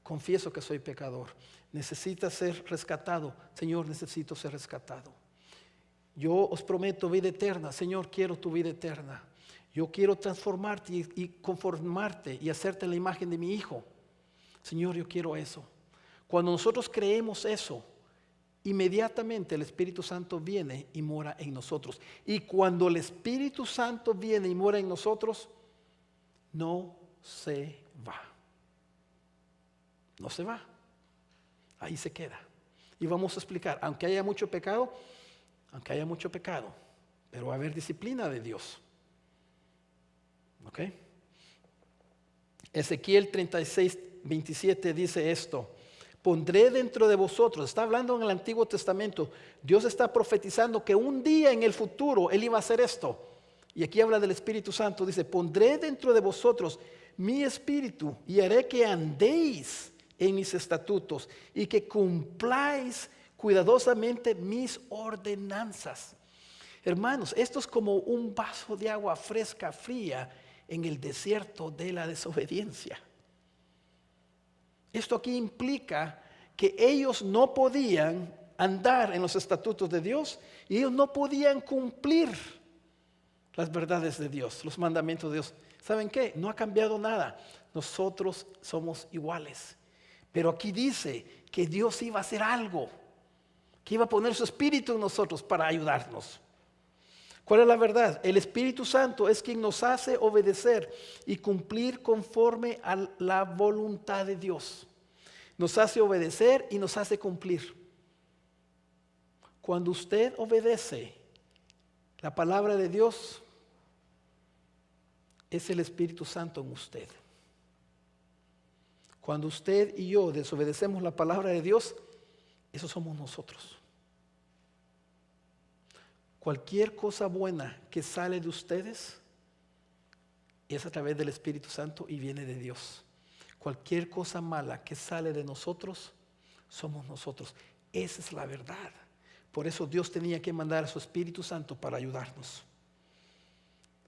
A: confieso que soy pecador. Necesitas ser rescatado. Señor, necesito ser rescatado. Yo os prometo vida eterna. Señor, quiero tu vida eterna. Yo quiero transformarte y conformarte y hacerte la imagen de mi Hijo. Señor, yo quiero eso. Cuando nosotros creemos eso, inmediatamente el Espíritu Santo viene y mora en nosotros. Y cuando el Espíritu Santo viene y mora en nosotros, no se va. No se va. Ahí se queda. Y vamos a explicar, aunque haya mucho pecado, pero va a haber disciplina de Dios. ¿Ok? Ezequiel 36:27 dice esto: pondré dentro de vosotros, está hablando en el Antiguo Testamento, Dios está profetizando que un día en el futuro Él iba a hacer esto. Y aquí habla del Espíritu Santo, dice, pondré dentro de vosotros mi espíritu y haré que andéis en mis estatutos y que cumpláis cuidadosamente mis ordenanzas. Hermanos, esto es como un vaso de agua fresca, fría, en el desierto de la desobediencia. Esto aquí implica que ellos no podían andar en los estatutos de Dios y ellos no podían cumplir las verdades de Dios, los mandamientos de Dios. ¿Saben qué? No ha cambiado nada. Nosotros somos iguales. Pero aquí dice que Dios iba a hacer algo, que iba a poner su Espíritu en nosotros para ayudarnos. ¿Cuál es la verdad? El Espíritu Santo es quien nos hace obedecer y cumplir conforme a la voluntad de Dios. Nos hace obedecer y nos hace cumplir. Cuando usted obedece la palabra de Dios, es el Espíritu Santo en usted. Cuando usted y yo desobedecemos la palabra de Dios, eso somos nosotros. Cualquier cosa buena que sale de ustedes es a través del Espíritu Santo y viene de Dios. Cualquier cosa mala que sale de nosotros, somos nosotros. Esa es la verdad. Por eso Dios tenía que mandar a su Espíritu Santo para ayudarnos.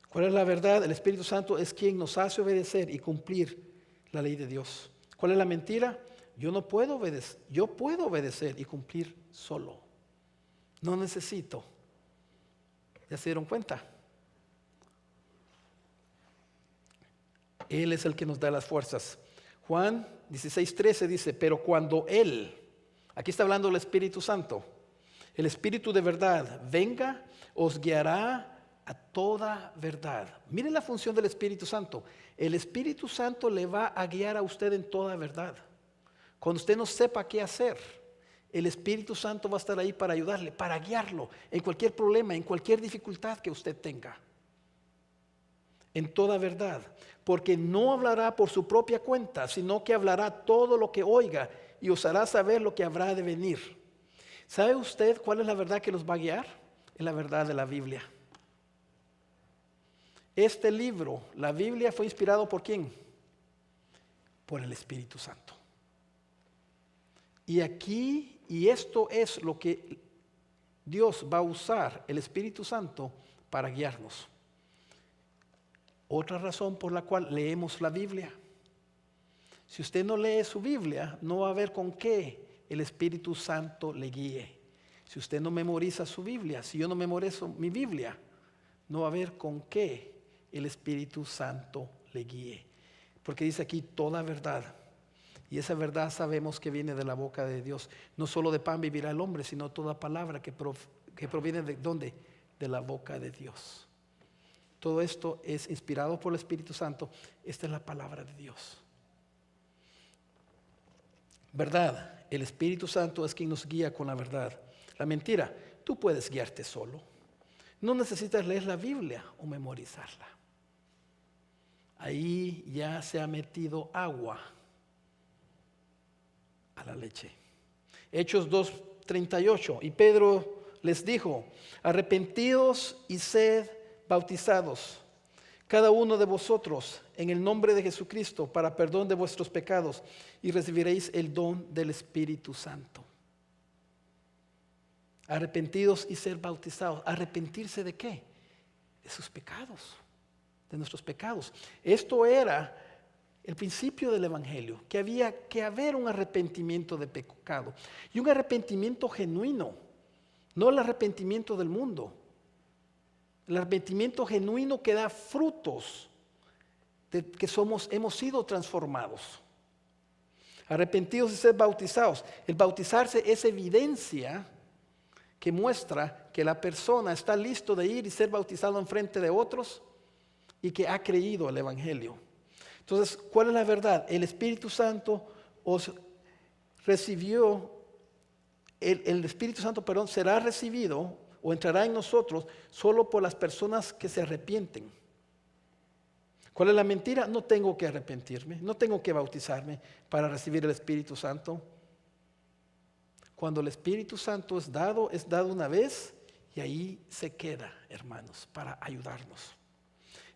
A: ¿Cuál es la verdad? El Espíritu Santo es quien nos hace obedecer y cumplir la ley de Dios. ¿Cuál es la mentira? Yo puedo obedecer y cumplir solo. No necesito. ¿Ya se dieron cuenta? Él es el que nos da las fuerzas. Juan 16:13 dice, pero cuando Él, aquí está hablando el Espíritu Santo, el Espíritu de verdad venga, os guiará a toda verdad. Miren la función del Espíritu Santo. El Espíritu Santo le va a guiar a usted en toda verdad. Cuando usted no sepa qué hacer, el Espíritu Santo va a estar ahí para ayudarle, para guiarlo en cualquier problema, en cualquier dificultad que usted tenga. En toda verdad. Porque no hablará por su propia cuenta, sino que hablará todo lo que oiga y os hará saber lo que habrá de venir. ¿Sabe usted cuál es la verdad que los va a guiar? Es la verdad de la Biblia. Este libro, la Biblia, fue inspirado ¿por quién? Por el Espíritu Santo. Y aquí, y esto es lo que Dios va a usar, el Espíritu Santo, para guiarnos. Otra razón por la cual leemos la Biblia. Si usted no lee su Biblia, no va a ver con qué el Espíritu Santo le guíe. Si usted no memoriza su Biblia, si yo no memorizo mi Biblia, no va a ver con qué el Espíritu Santo le guíe. Porque dice aquí toda verdad. Y esa verdad sabemos que viene de la boca de Dios. No solo de pan vivirá el hombre, sino toda palabra que proviene de ¿dónde? De la boca de Dios. Todo esto es inspirado por el Espíritu Santo. Esta es la palabra de Dios. Verdad, el Espíritu Santo es quien nos guía con la verdad. La mentira, tú puedes guiarte solo. No necesitas leer la Biblia o memorizarla. Ahí ya se ha metido agua a la leche. Hechos 2:38. Y Pedro les dijo: arrepentidos y sed bautizados, cada uno de vosotros, en el nombre de Jesucristo, para perdón de vuestros pecados, y recibiréis el don del Espíritu Santo. Arrepentidos y ser bautizados. ¿Arrepentirse de qué? De sus pecados, de nuestros pecados. Esto era el principio del Evangelio, que había que haber un arrepentimiento de pecado y un arrepentimiento genuino, no el arrepentimiento del mundo. El arrepentimiento genuino que da frutos de que hemos sido transformados. Arrepentidos y ser bautizados. El bautizarse es evidencia que muestra que la persona está listo de ir y ser bautizado en frente de otros y que ha creído el Evangelio. Entonces, ¿cuál es la verdad? El Espíritu Santo os recibió, el Espíritu Santo, perdón, será recibido o entrará en nosotros solo por las personas que se arrepienten. ¿Cuál es la mentira? No tengo que arrepentirme, no tengo que bautizarme para recibir el Espíritu Santo. Cuando el Espíritu Santo es dado una vez y ahí se queda, hermanos, para ayudarnos.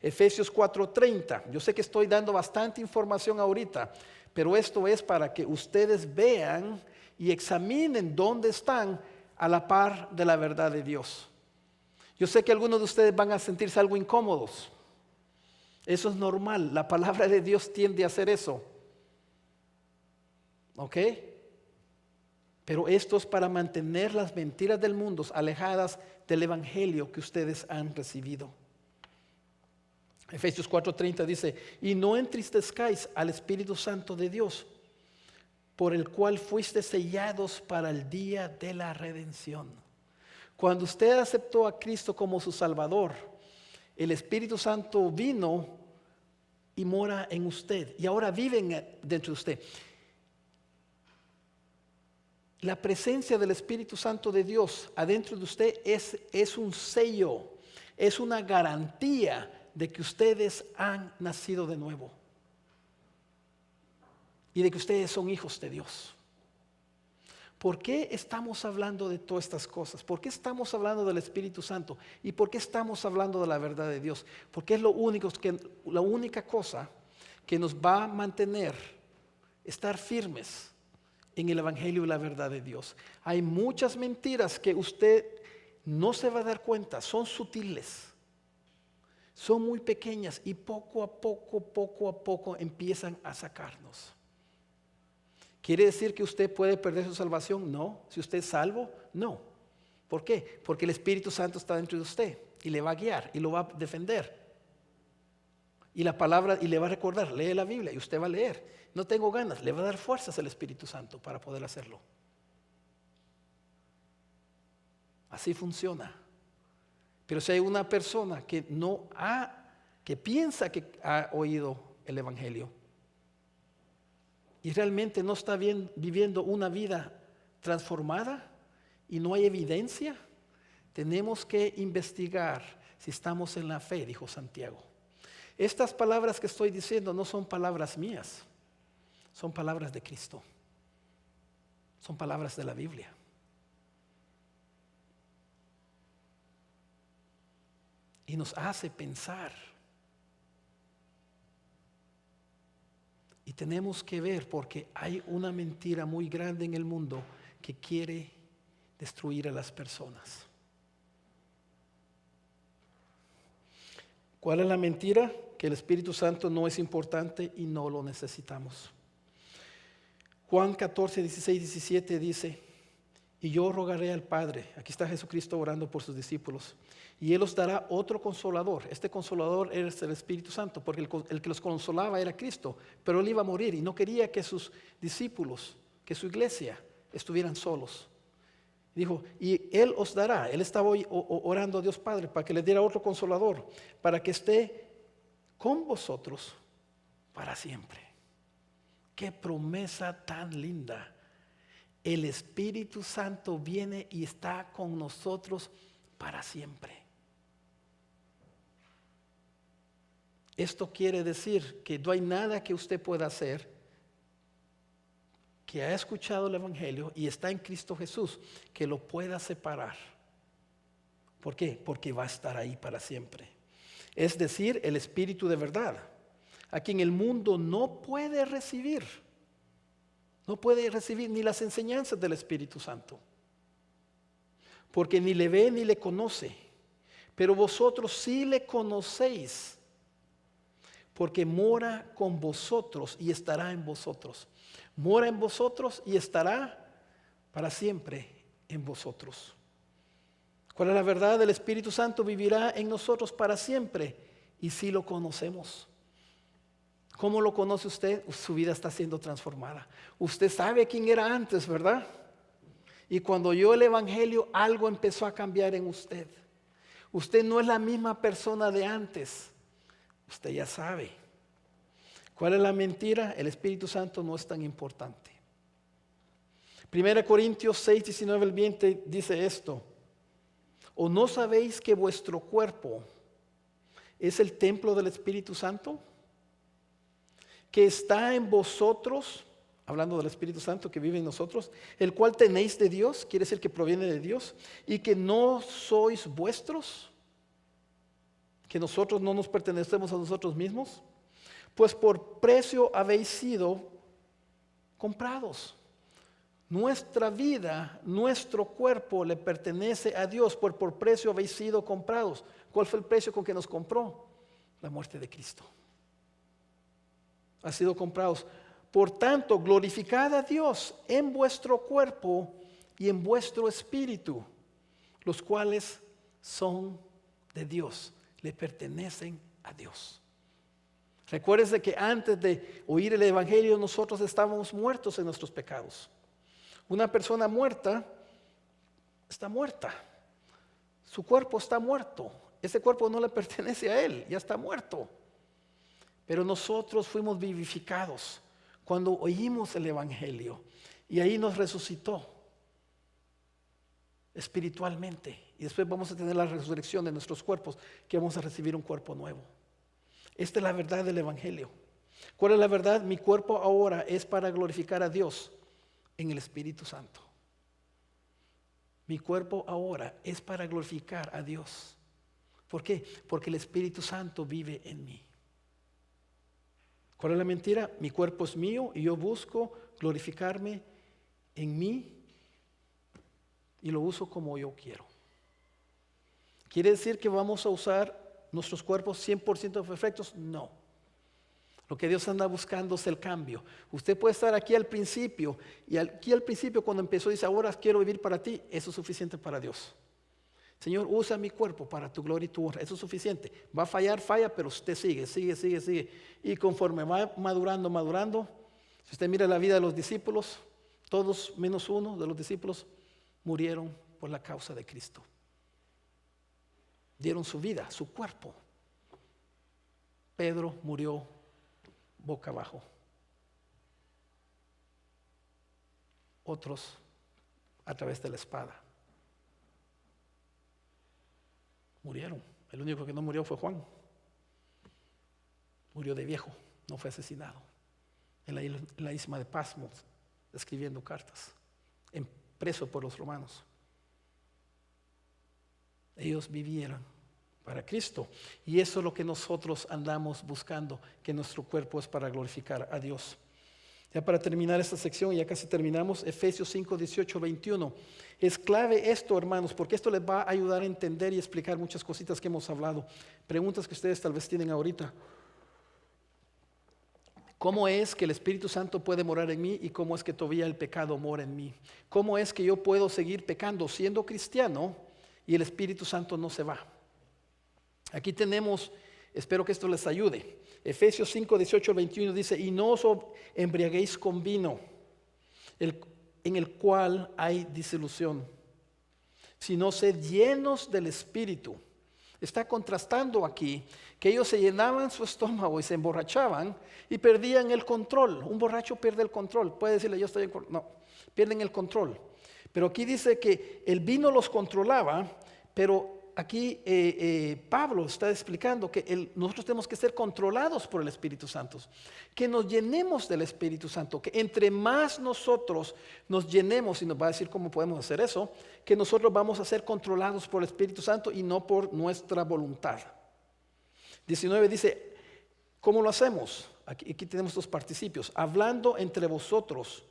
A: Efesios 4:30. Yo sé que estoy dando bastante información ahorita, pero esto es para que ustedes vean y examinen dónde están a la par de la verdad de Dios. Yo sé que algunos de ustedes van a sentirse algo incómodos. Eso es normal. La palabra de Dios tiende a hacer eso. ¿Ok? Pero esto es para mantener las mentiras del mundo alejadas del Evangelio que ustedes han recibido. Efesios 4:30 dice: y no entristezcáis al Espíritu Santo de Dios, por el cual fuiste sellados para el día de la redención. Cuando usted aceptó a Cristo como su Salvador, el Espíritu Santo vino y mora en usted y ahora vive dentro de usted. La presencia del Espíritu Santo de Dios adentro de usted es un sello, es una garantía de que ustedes han nacido de nuevo y de que ustedes son hijos de Dios. ¿Por qué estamos hablando de todas estas cosas? ¿Por qué estamos hablando del Espíritu Santo? ¿Y por qué estamos hablando de la verdad de Dios? Porque es la única cosa que nos va a mantener estar firmes en el Evangelio y la verdad de Dios. Hay muchas mentiras que usted no se va a dar cuenta, son sutiles, son muy pequeñas y poco a poco empiezan a sacarnos. ¿Quiere decir que usted puede perder su salvación? No. ¿Si usted es salvo? No. ¿Por qué? Porque el Espíritu Santo está dentro de usted y le va a guiar y lo va a defender. Y la palabra, y le va a recordar, lee la Biblia y usted va a leer. No tengo ganas, le va a dar fuerzas al Espíritu Santo para poder hacerlo. Así funciona. Pero si hay una persona que que piensa que ha oído el Evangelio y realmente no está viviendo una vida transformada y no hay evidencia, tenemos que investigar si estamos en la fe, dijo Santiago. Estas palabras que estoy diciendo no son palabras mías, son palabras de Cristo, son palabras de la Biblia. Y nos hace pensar. Y tenemos que ver, porque hay una mentira muy grande en el mundo que quiere destruir a las personas. ¿Cuál es la mentira? Que el Espíritu Santo no es importante y no lo necesitamos. Juan 14, 16, 17 dice: y yo rogaré al Padre, aquí está Jesucristo orando por sus discípulos, y Él os dará otro consolador. Este consolador es el Espíritu Santo, porque el que los consolaba era Cristo, pero Él iba a morir y no quería que sus discípulos, que su iglesia estuvieran solos. Dijo, y Él os dará, Él estaba orando a Dios Padre para que le diera otro consolador, para que esté con vosotros para siempre. Qué promesa tan linda. El Espíritu Santo viene y está con nosotros para siempre. Esto quiere decir que no hay nada que usted pueda hacer, que ha escuchado el Evangelio y está en Cristo Jesús, que lo pueda separar. ¿Por qué? Porque va a estar ahí para siempre. Es decir, el Espíritu de verdad, a quien el mundo no puede recibir. No puede recibir ni las enseñanzas del Espíritu Santo, porque ni le ve ni le conoce. Pero vosotros sí le conocéis, porque mora con vosotros y estará en vosotros. Mora en vosotros y estará para siempre en vosotros. ¿Cuál es la verdad? El Espíritu Santo vivirá en nosotros para siempre, y si lo conocemos. ¿Cómo lo conoce usted? Su vida está siendo transformada. Usted sabe quién era antes, ¿verdad? Y cuando oyó el Evangelio, algo empezó a cambiar en usted. Usted no es la misma persona de antes. Usted ya sabe. ¿Cuál es la mentira? El Espíritu Santo no es tan importante. 1 Corintios 6, 19 al 20 dice esto: ¿o no sabéis que vuestro cuerpo es el templo del Espíritu Santo, que está en vosotros? Hablando del Espíritu Santo que vive en nosotros, el cual tenéis de Dios, quiere decir que proviene de Dios, y que no sois vuestros, que nosotros no nos pertenecemos a nosotros mismos, pues por precio habéis sido comprados. Nuestra vida, nuestro cuerpo le pertenece a Dios, por precio habéis sido comprados. ¿Cuál fue el precio con que nos compró? La muerte de Cristo. Ha sido comprados. Por tanto, glorificad a Dios en vuestro cuerpo y en vuestro espíritu, los cuales son de Dios, le pertenecen a Dios. Recuérdese que antes de oír el Evangelio nosotros estábamos muertos en nuestros pecados. Una persona muerta está muerta. Su cuerpo está muerto. Ese cuerpo no le pertenece a él, ya está muerto. Pero nosotros fuimos vivificados cuando oímos el Evangelio, y ahí nos resucitó espiritualmente. Y después vamos a tener la resurrección de nuestros cuerpos, que vamos a recibir un cuerpo nuevo. Esta es la verdad del Evangelio. ¿Cuál es la verdad? Mi cuerpo ahora es para glorificar a Dios en el Espíritu Santo. Mi cuerpo ahora es para glorificar a Dios. ¿Por qué? Porque el Espíritu Santo vive en mí. ¿Cuál es la mentira? Mi cuerpo es mío y yo busco glorificarme en mí y lo uso como yo quiero. ¿Quiere decir que vamos a usar nuestros cuerpos 100% perfectos? No. Lo que Dios anda buscando es el cambio. Usted puede estar aquí al principio, y aquí al principio cuando empezó dice, ahora quiero vivir para ti. Eso es suficiente para Dios. Señor, usa mi cuerpo para tu gloria y tu honra. Eso es suficiente. Va a fallar, falla, pero usted sigue. Y conforme va madurando, si usted mira la vida de los discípulos, todos menos uno de los discípulos murieron por la causa de Cristo. Dieron su vida, su cuerpo. Pedro murió boca abajo. Otros a través de la espada. Murieron. El único que no murió fue Juan. Murió de viejo, no fue asesinado. En la isla de Pasmos, escribiendo cartas, preso por los romanos. Ellos vivieron para Cristo. Y eso es lo que nosotros andamos buscando, que nuestro cuerpo es para glorificar a Dios. Ya para terminar esta sección, ya casi terminamos, Efesios 5, 18, 21. Es clave esto, hermanos, porque esto les va a ayudar a entender y explicar muchas cositas que hemos hablado. Preguntas que ustedes tal vez tienen ahorita. ¿Cómo es que el Espíritu Santo puede morar en mí y cómo es que todavía el pecado mora en mí? ¿Cómo es que yo puedo seguir pecando siendo cristiano y el Espíritu Santo no se va? Aquí tenemos, espero que esto les ayude. Efesios 5, 18 al 21 dice, y no os embriaguéis con vino, en el cual hay disolución, sino sed llenos del Espíritu. Está contrastando aquí que ellos se llenaban su estómago y se emborrachaban y perdían el control. Un borracho pierde el control. Puede decirle yo estoy en control. No, pierden el control. Pero aquí dice que el vino los controlaba, pero aquí Pablo está explicando que nosotros tenemos que ser controlados por el Espíritu Santo, que nos llenemos del Espíritu Santo, que entre más nosotros nos llenemos, y nos va a decir cómo podemos hacer eso, que nosotros vamos a ser controlados por el Espíritu Santo y no por nuestra voluntad. 19 dice, ¿cómo lo hacemos? Aquí tenemos dos participios, hablando entre vosotros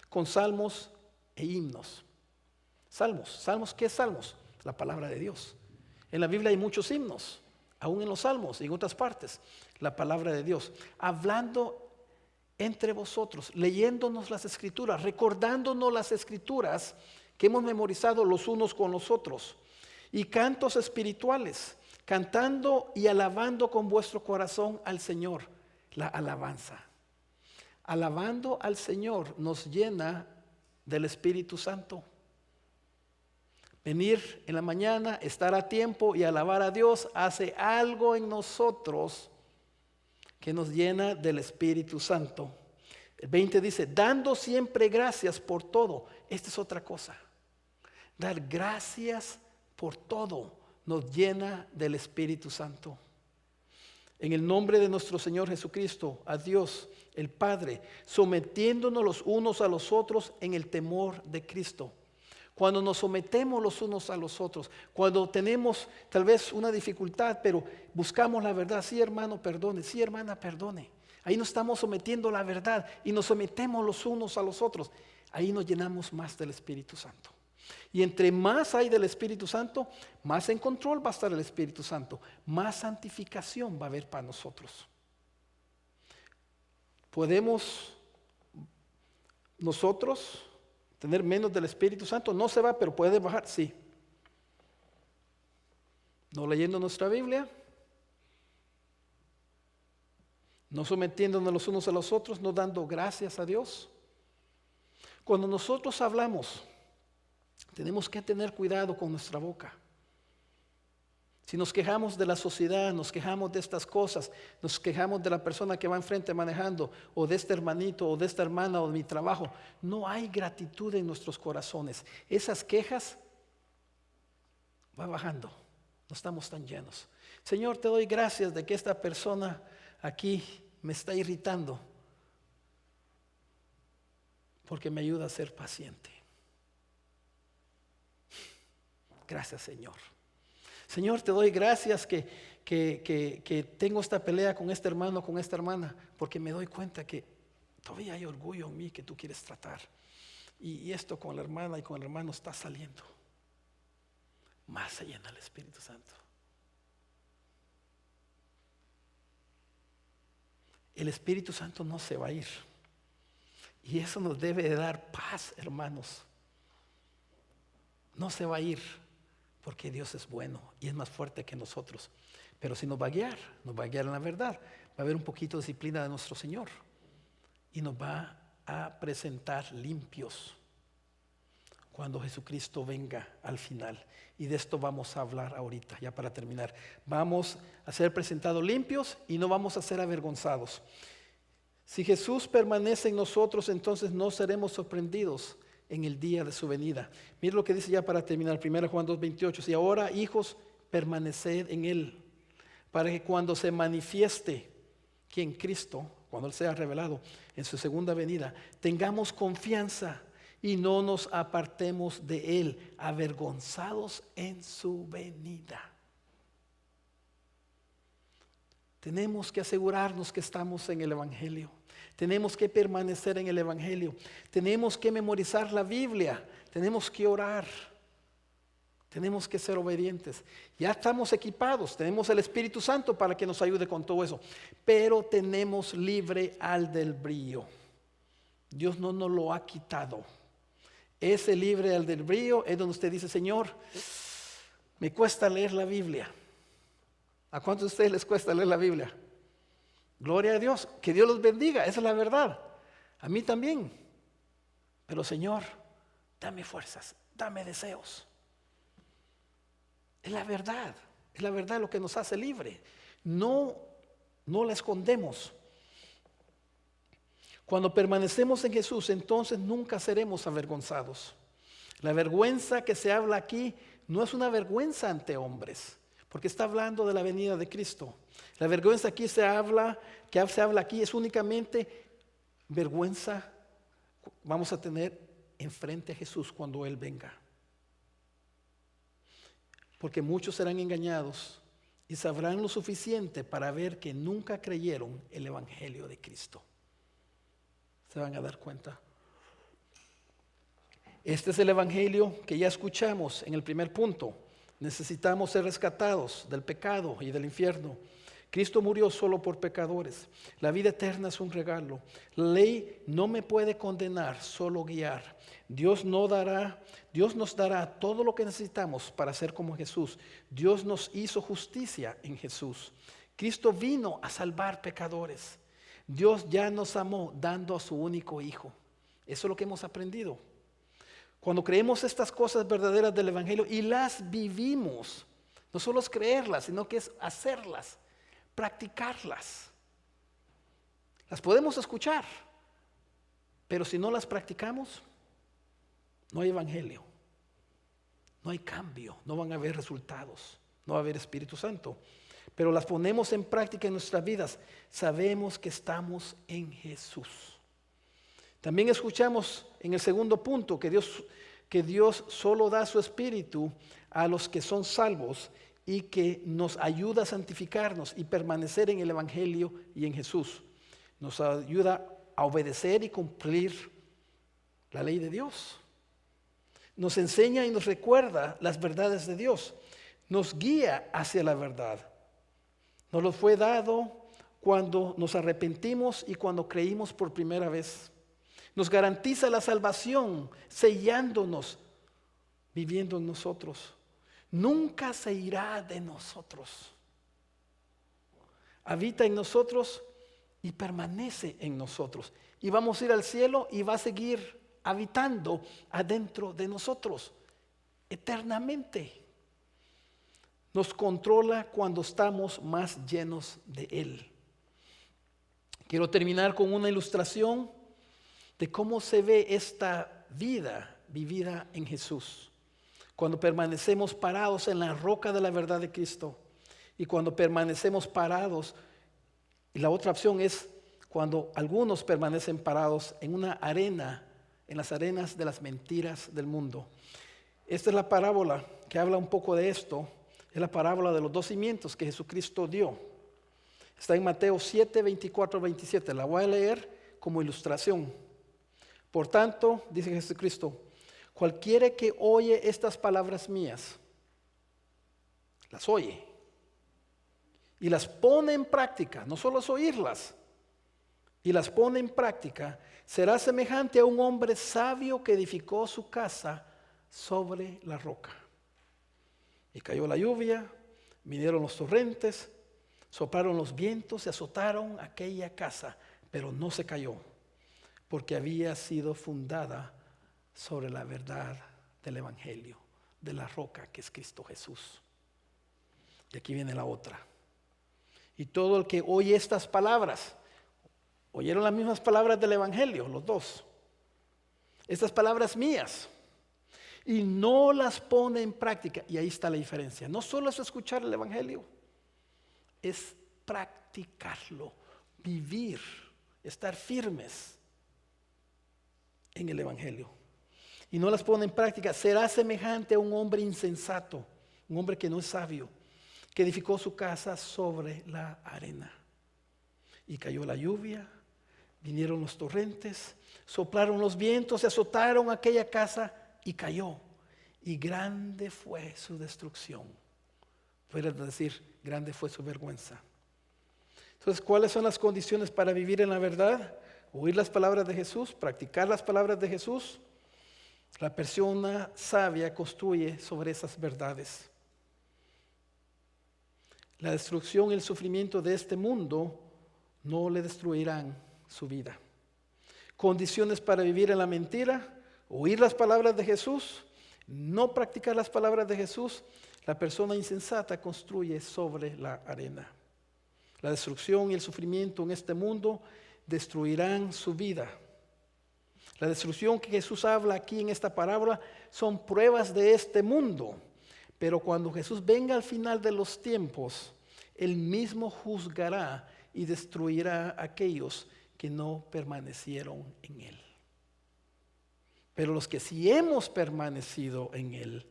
A: con salmos e himnos. Salmos, ¿qué es salmos? La palabra de Dios. En la Biblia hay muchos himnos, aún en los salmos y en otras partes, la palabra de Dios. Hablando entre vosotros, leyéndonos las escrituras, recordándonos las escrituras que hemos memorizado los unos con los otros. Y cantos espirituales, cantando y alabando con vuestro corazón al Señor. La alabanza. Alabando al Señor nos llena del Espíritu Santo. Venir en la mañana, estar a tiempo y alabar a Dios hace algo en nosotros que nos llena del Espíritu Santo. El 20 dice, dando siempre gracias por todo. Esta es otra cosa. Dar gracias por todo nos llena del Espíritu Santo. En el nombre de nuestro Señor Jesucristo, a Dios, el Padre, sometiéndonos los unos a los otros en el temor de Cristo. Cuando nos sometemos los unos a los otros, cuando tenemos tal vez una dificultad, pero buscamos la verdad, sí hermano perdone, sí hermana perdone. Ahí nos estamos sometiendo a la verdad y nos sometemos los unos a los otros. Ahí nos llenamos más del Espíritu Santo. Y entre más hay del Espíritu Santo, más en control va a estar el Espíritu Santo, más santificación va a haber para nosotros. ¿Podemos nosotros tener menos del Espíritu Santo? No se va, pero puede bajar, sí. No leyendo nuestra Biblia, no sometiéndonos los unos a los otros, no dando gracias a Dios. Cuando nosotros hablamos, tenemos que tener cuidado con nuestra boca. Si nos quejamos de la sociedad, nos quejamos de estas cosas, nos quejamos de la persona que va enfrente manejando, o de este hermanito, o de esta hermana, o de mi trabajo, no hay gratitud en nuestros corazones. Esas quejas van bajando, no estamos tan llenos. Señor, te doy gracias de que esta persona aquí me está irritando, porque me ayuda a ser paciente. Gracias, Señor. Señor, te doy gracias que tengo esta pelea con este hermano, con esta hermana, porque me doy cuenta que todavía hay orgullo en mí que tú quieres tratar. Y esto con la hermana y con el hermano está saliendo. Más se llena el Espíritu Santo. El Espíritu Santo no se va a ir. Y eso nos debe de dar paz, hermanos. No se va a ir. Porque Dios es bueno y es más fuerte que nosotros. Pero si nos va a guiar en la verdad. Va a haber un poquito de disciplina de nuestro Señor. Y nos va a presentar limpios cuando Jesucristo venga al final. Y de esto vamos a hablar ahorita, ya para terminar. Vamos a ser presentados limpios y no vamos a ser avergonzados. Si Jesús permanece en nosotros, entonces no seremos sorprendidos en el día de su venida. Mira lo que dice ya para terminar, 1 Juan 2:28. Si ahora, hijos, permaneced en Él, para que cuando se manifieste, que en Cristo, cuando Él sea revelado en su segunda venida, tengamos confianza y no nos apartemos de Él, avergonzados en su venida. Tenemos que asegurarnos que estamos en el Evangelio. Tenemos que permanecer en el Evangelio. Tenemos que memorizar la Biblia. Tenemos que orar. Tenemos que ser obedientes. Ya estamos equipados, tenemos el Espíritu Santo para que nos ayude con todo eso. Pero tenemos libre albedrío. Dios no nos lo ha quitado. Ese libre albedrío es donde usted dice, Señor, me cuesta leer la Biblia. ¿A cuántos de ustedes les cuesta leer la Biblia? Gloria a Dios, que Dios los bendiga, esa es la verdad. A mí también. Pero Señor, dame fuerzas, dame deseos. Es la verdad lo que nos hace libre. No la escondemos. Cuando permanecemos en Jesús, entonces nunca seremos avergonzados. La vergüenza que se habla aquí no es una vergüenza ante hombres, porque está hablando de la venida de Cristo. La vergüenza aquí que se habla aquí es únicamente vergüenza vamos a tener enfrente a Jesús cuando Él venga. Porque muchos serán engañados y sabrán lo suficiente para ver que nunca creyeron el Evangelio de Cristo. Se van a dar cuenta. Este es el Evangelio que ya escuchamos en el primer punto. Necesitamos ser rescatados del pecado y del infierno. Cristo murió solo por pecadores. La vida eterna es un regalo. La ley no me puede condenar, solo guiar. Dios nos dará todo lo que necesitamos para ser como Jesús. Dios nos hizo justicia en Jesús. Cristo vino a salvar pecadores. Dios ya nos amó dando a su único Hijo. Eso es lo que hemos aprendido. Cuando creemos estas cosas verdaderas del Evangelio y las vivimos, no solo es creerlas, sino que es hacerlas, practicarlas. Las podemos escuchar, pero si no las practicamos, no hay Evangelio, no hay cambio, no van a haber resultados, no va a haber Espíritu Santo. Pero las ponemos en práctica en nuestras vidas, sabemos que estamos en Jesús. También escuchamos en el segundo punto que Dios solo da su Espíritu a los que son salvos y que nos ayuda a santificarnos y permanecer en el Evangelio y en Jesús. Nos ayuda a obedecer y cumplir la ley de Dios. Nos enseña y nos recuerda las verdades de Dios. Nos guía hacia la verdad. Nos lo fue dado cuando nos arrepentimos y cuando creímos por primera vez. Nos garantiza la salvación, sellándonos, viviendo en nosotros. Nunca se irá de nosotros. Habita en nosotros y permanece en nosotros. Y vamos a ir al cielo y va a seguir habitando adentro de nosotros eternamente. Nos controla cuando estamos más llenos de Él. Quiero terminar con una ilustración de cómo se ve esta vida vivida en Jesús. Cuando permanecemos parados en la roca de la verdad de Cristo y cuando permanecemos parados, y la otra opción es cuando algunos permanecen parados en una arena, en las arenas de las mentiras del mundo. Esta es la parábola que habla un poco de esto, es la parábola de los dos cimientos que Jesucristo dio. Está en Mateo 7, 24, 27, la voy a leer como ilustración. Por tanto, dice Jesucristo, cualquiera que oye estas palabras mías, las oye y las pone en práctica, no solo es oírlas, y las pone en práctica, será semejante a un hombre sabio que edificó su casa sobre la roca. Y cayó la lluvia, vinieron los torrentes, soplaron los vientos y azotaron aquella casa, pero no se cayó, porque había sido fundada sobre la verdad del Evangelio, de la roca que es Cristo Jesús. Y aquí viene la otra. Y todo el que oye estas palabras, oyeron las mismas palabras del Evangelio, los dos. Estas palabras mías. Y no las pone en práctica. Y ahí está la diferencia. No solo es escuchar el Evangelio, es practicarlo, vivir, estar firmes en el Evangelio. Y no las pone en práctica, será semejante a un hombre insensato, un hombre que no es sabio, que edificó su casa sobre la arena. Y cayó la lluvia, vinieron los torrentes, soplaron los vientos, se azotaron aquella casa y cayó. y grande fue su destrucción. Puedes decir, grande fue su vergüenza. Entonces, ¿cuáles son las condiciones para vivir en la verdad? Oír las palabras de Jesús, practicar las palabras de Jesús. La persona sabia construye sobre esas verdades. La destrucción y el sufrimiento de este mundo no le destruirán su vida. Condiciones para vivir en la mentira: oír las palabras de Jesús, no practicar las palabras de Jesús. La persona insensata construye sobre la arena. La destrucción y el sufrimiento en este mundo destruirán su vida. La destrucción que Jesús habla aquí en esta parábola son pruebas de este mundo. Pero cuando Jesús venga al final de los tiempos, Él mismo juzgará y destruirá a aquellos que no permanecieron en Él. Pero los que sí hemos permanecido en Él,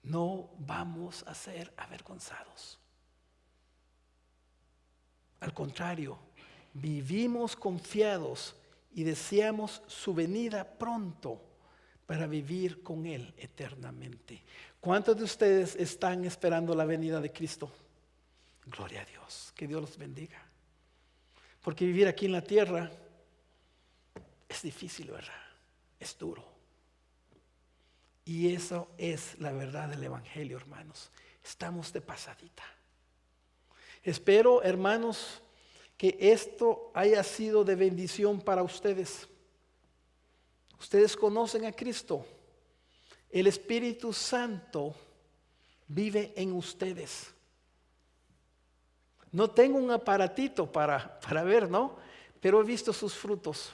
A: no vamos a ser avergonzados. Al contrario, vivimos confiados y deseamos su venida pronto para vivir con Él eternamente. ¿Cuántos de ustedes están esperando la venida de Cristo? Gloria a Dios, que Dios los bendiga. Porque vivir aquí en la tierra es difícil, ¿verdad? Es duro. Y eso es la verdad del Evangelio, hermanos. Estamos de pasadita. Espero, hermanos, que esto haya sido de bendición para ustedes. Ustedes conocen a Cristo. El Espíritu Santo vive en ustedes. No tengo un aparatito para ver, ¿no? Pero he visto sus frutos.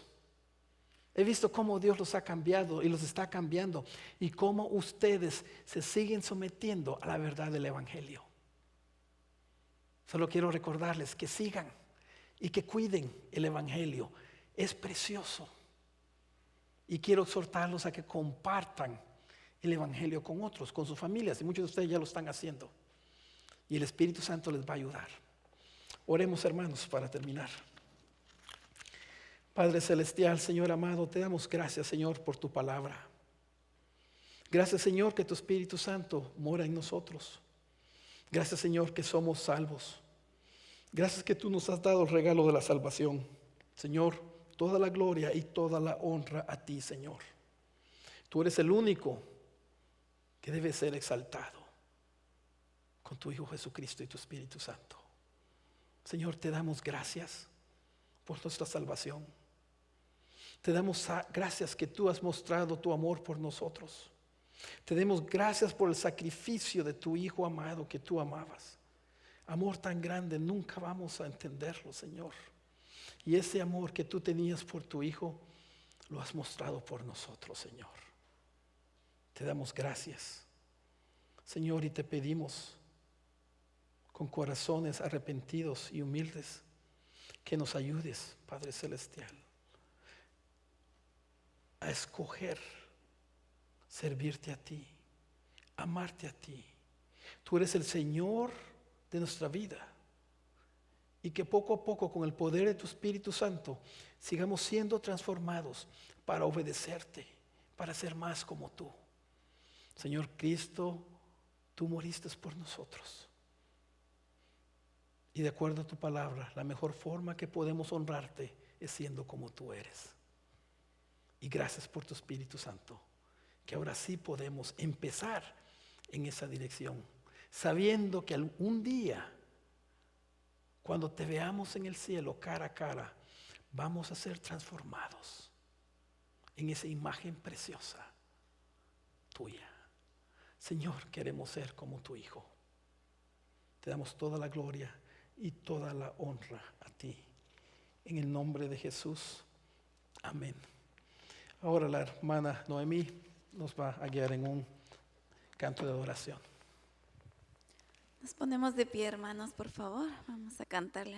A: He visto cómo Dios los ha cambiado y los está cambiando. Y cómo ustedes se siguen sometiendo a la verdad del Evangelio. Solo quiero recordarles que sigan y que cuiden el Evangelio. Es precioso. Y quiero exhortarlos a que compartan el Evangelio con otros, con sus familias. Y muchos de ustedes ya lo están haciendo. Y el Espíritu Santo les va a ayudar. Oremos, hermanos, para terminar. Padre celestial, Señor amado, te damos gracias, Señor, por tu palabra. Gracias, Señor, que tu Espíritu Santo mora en nosotros. Gracias, Señor, que somos salvos. Gracias que tú nos has dado el regalo de la salvación. Señor, toda la gloria y toda la honra a ti, Señor. Tú eres el único que debe ser exaltado con tu Hijo Jesucristo y tu Espíritu Santo. Señor, te damos gracias por nuestra salvación. Te damos gracias que tú has mostrado tu amor por nosotros. Te damos gracias por el sacrificio de tu Hijo amado que tú amabas. Amor tan grande, nunca vamos a entenderlo, Señor. Y ese amor que tú tenías por tu Hijo, lo has mostrado por nosotros, Señor. Te damos gracias, Señor, y te pedimos con corazones arrepentidos y humildes que nos ayudes, Padre Celestial, a escoger servirte a ti, amarte a ti. Tú eres el Señor de nuestra vida. Y que poco a poco, con el poder de tu Espíritu Santo, sigamos siendo transformados para obedecerte, para ser más como tú. Señor Cristo, tú moriste por nosotros. Y de acuerdo a tu palabra, la mejor forma que podemos honrarte es siendo como tú eres. Y gracias por tu Espíritu Santo, que ahora sí podemos empezar en esa dirección, sabiendo que un día, cuando te veamos en el cielo cara a cara, vamos a ser transformados en esa imagen preciosa tuya. Señor, queremos ser como tu Hijo. Te damos toda la gloria y toda la honra a ti. En el nombre de Jesús. Amén. Ahora la hermana Noemí nos va a guiar en un canto de adoración.
B: Nos ponemos de pie, hermanos, por favor. Vamos a cantarle.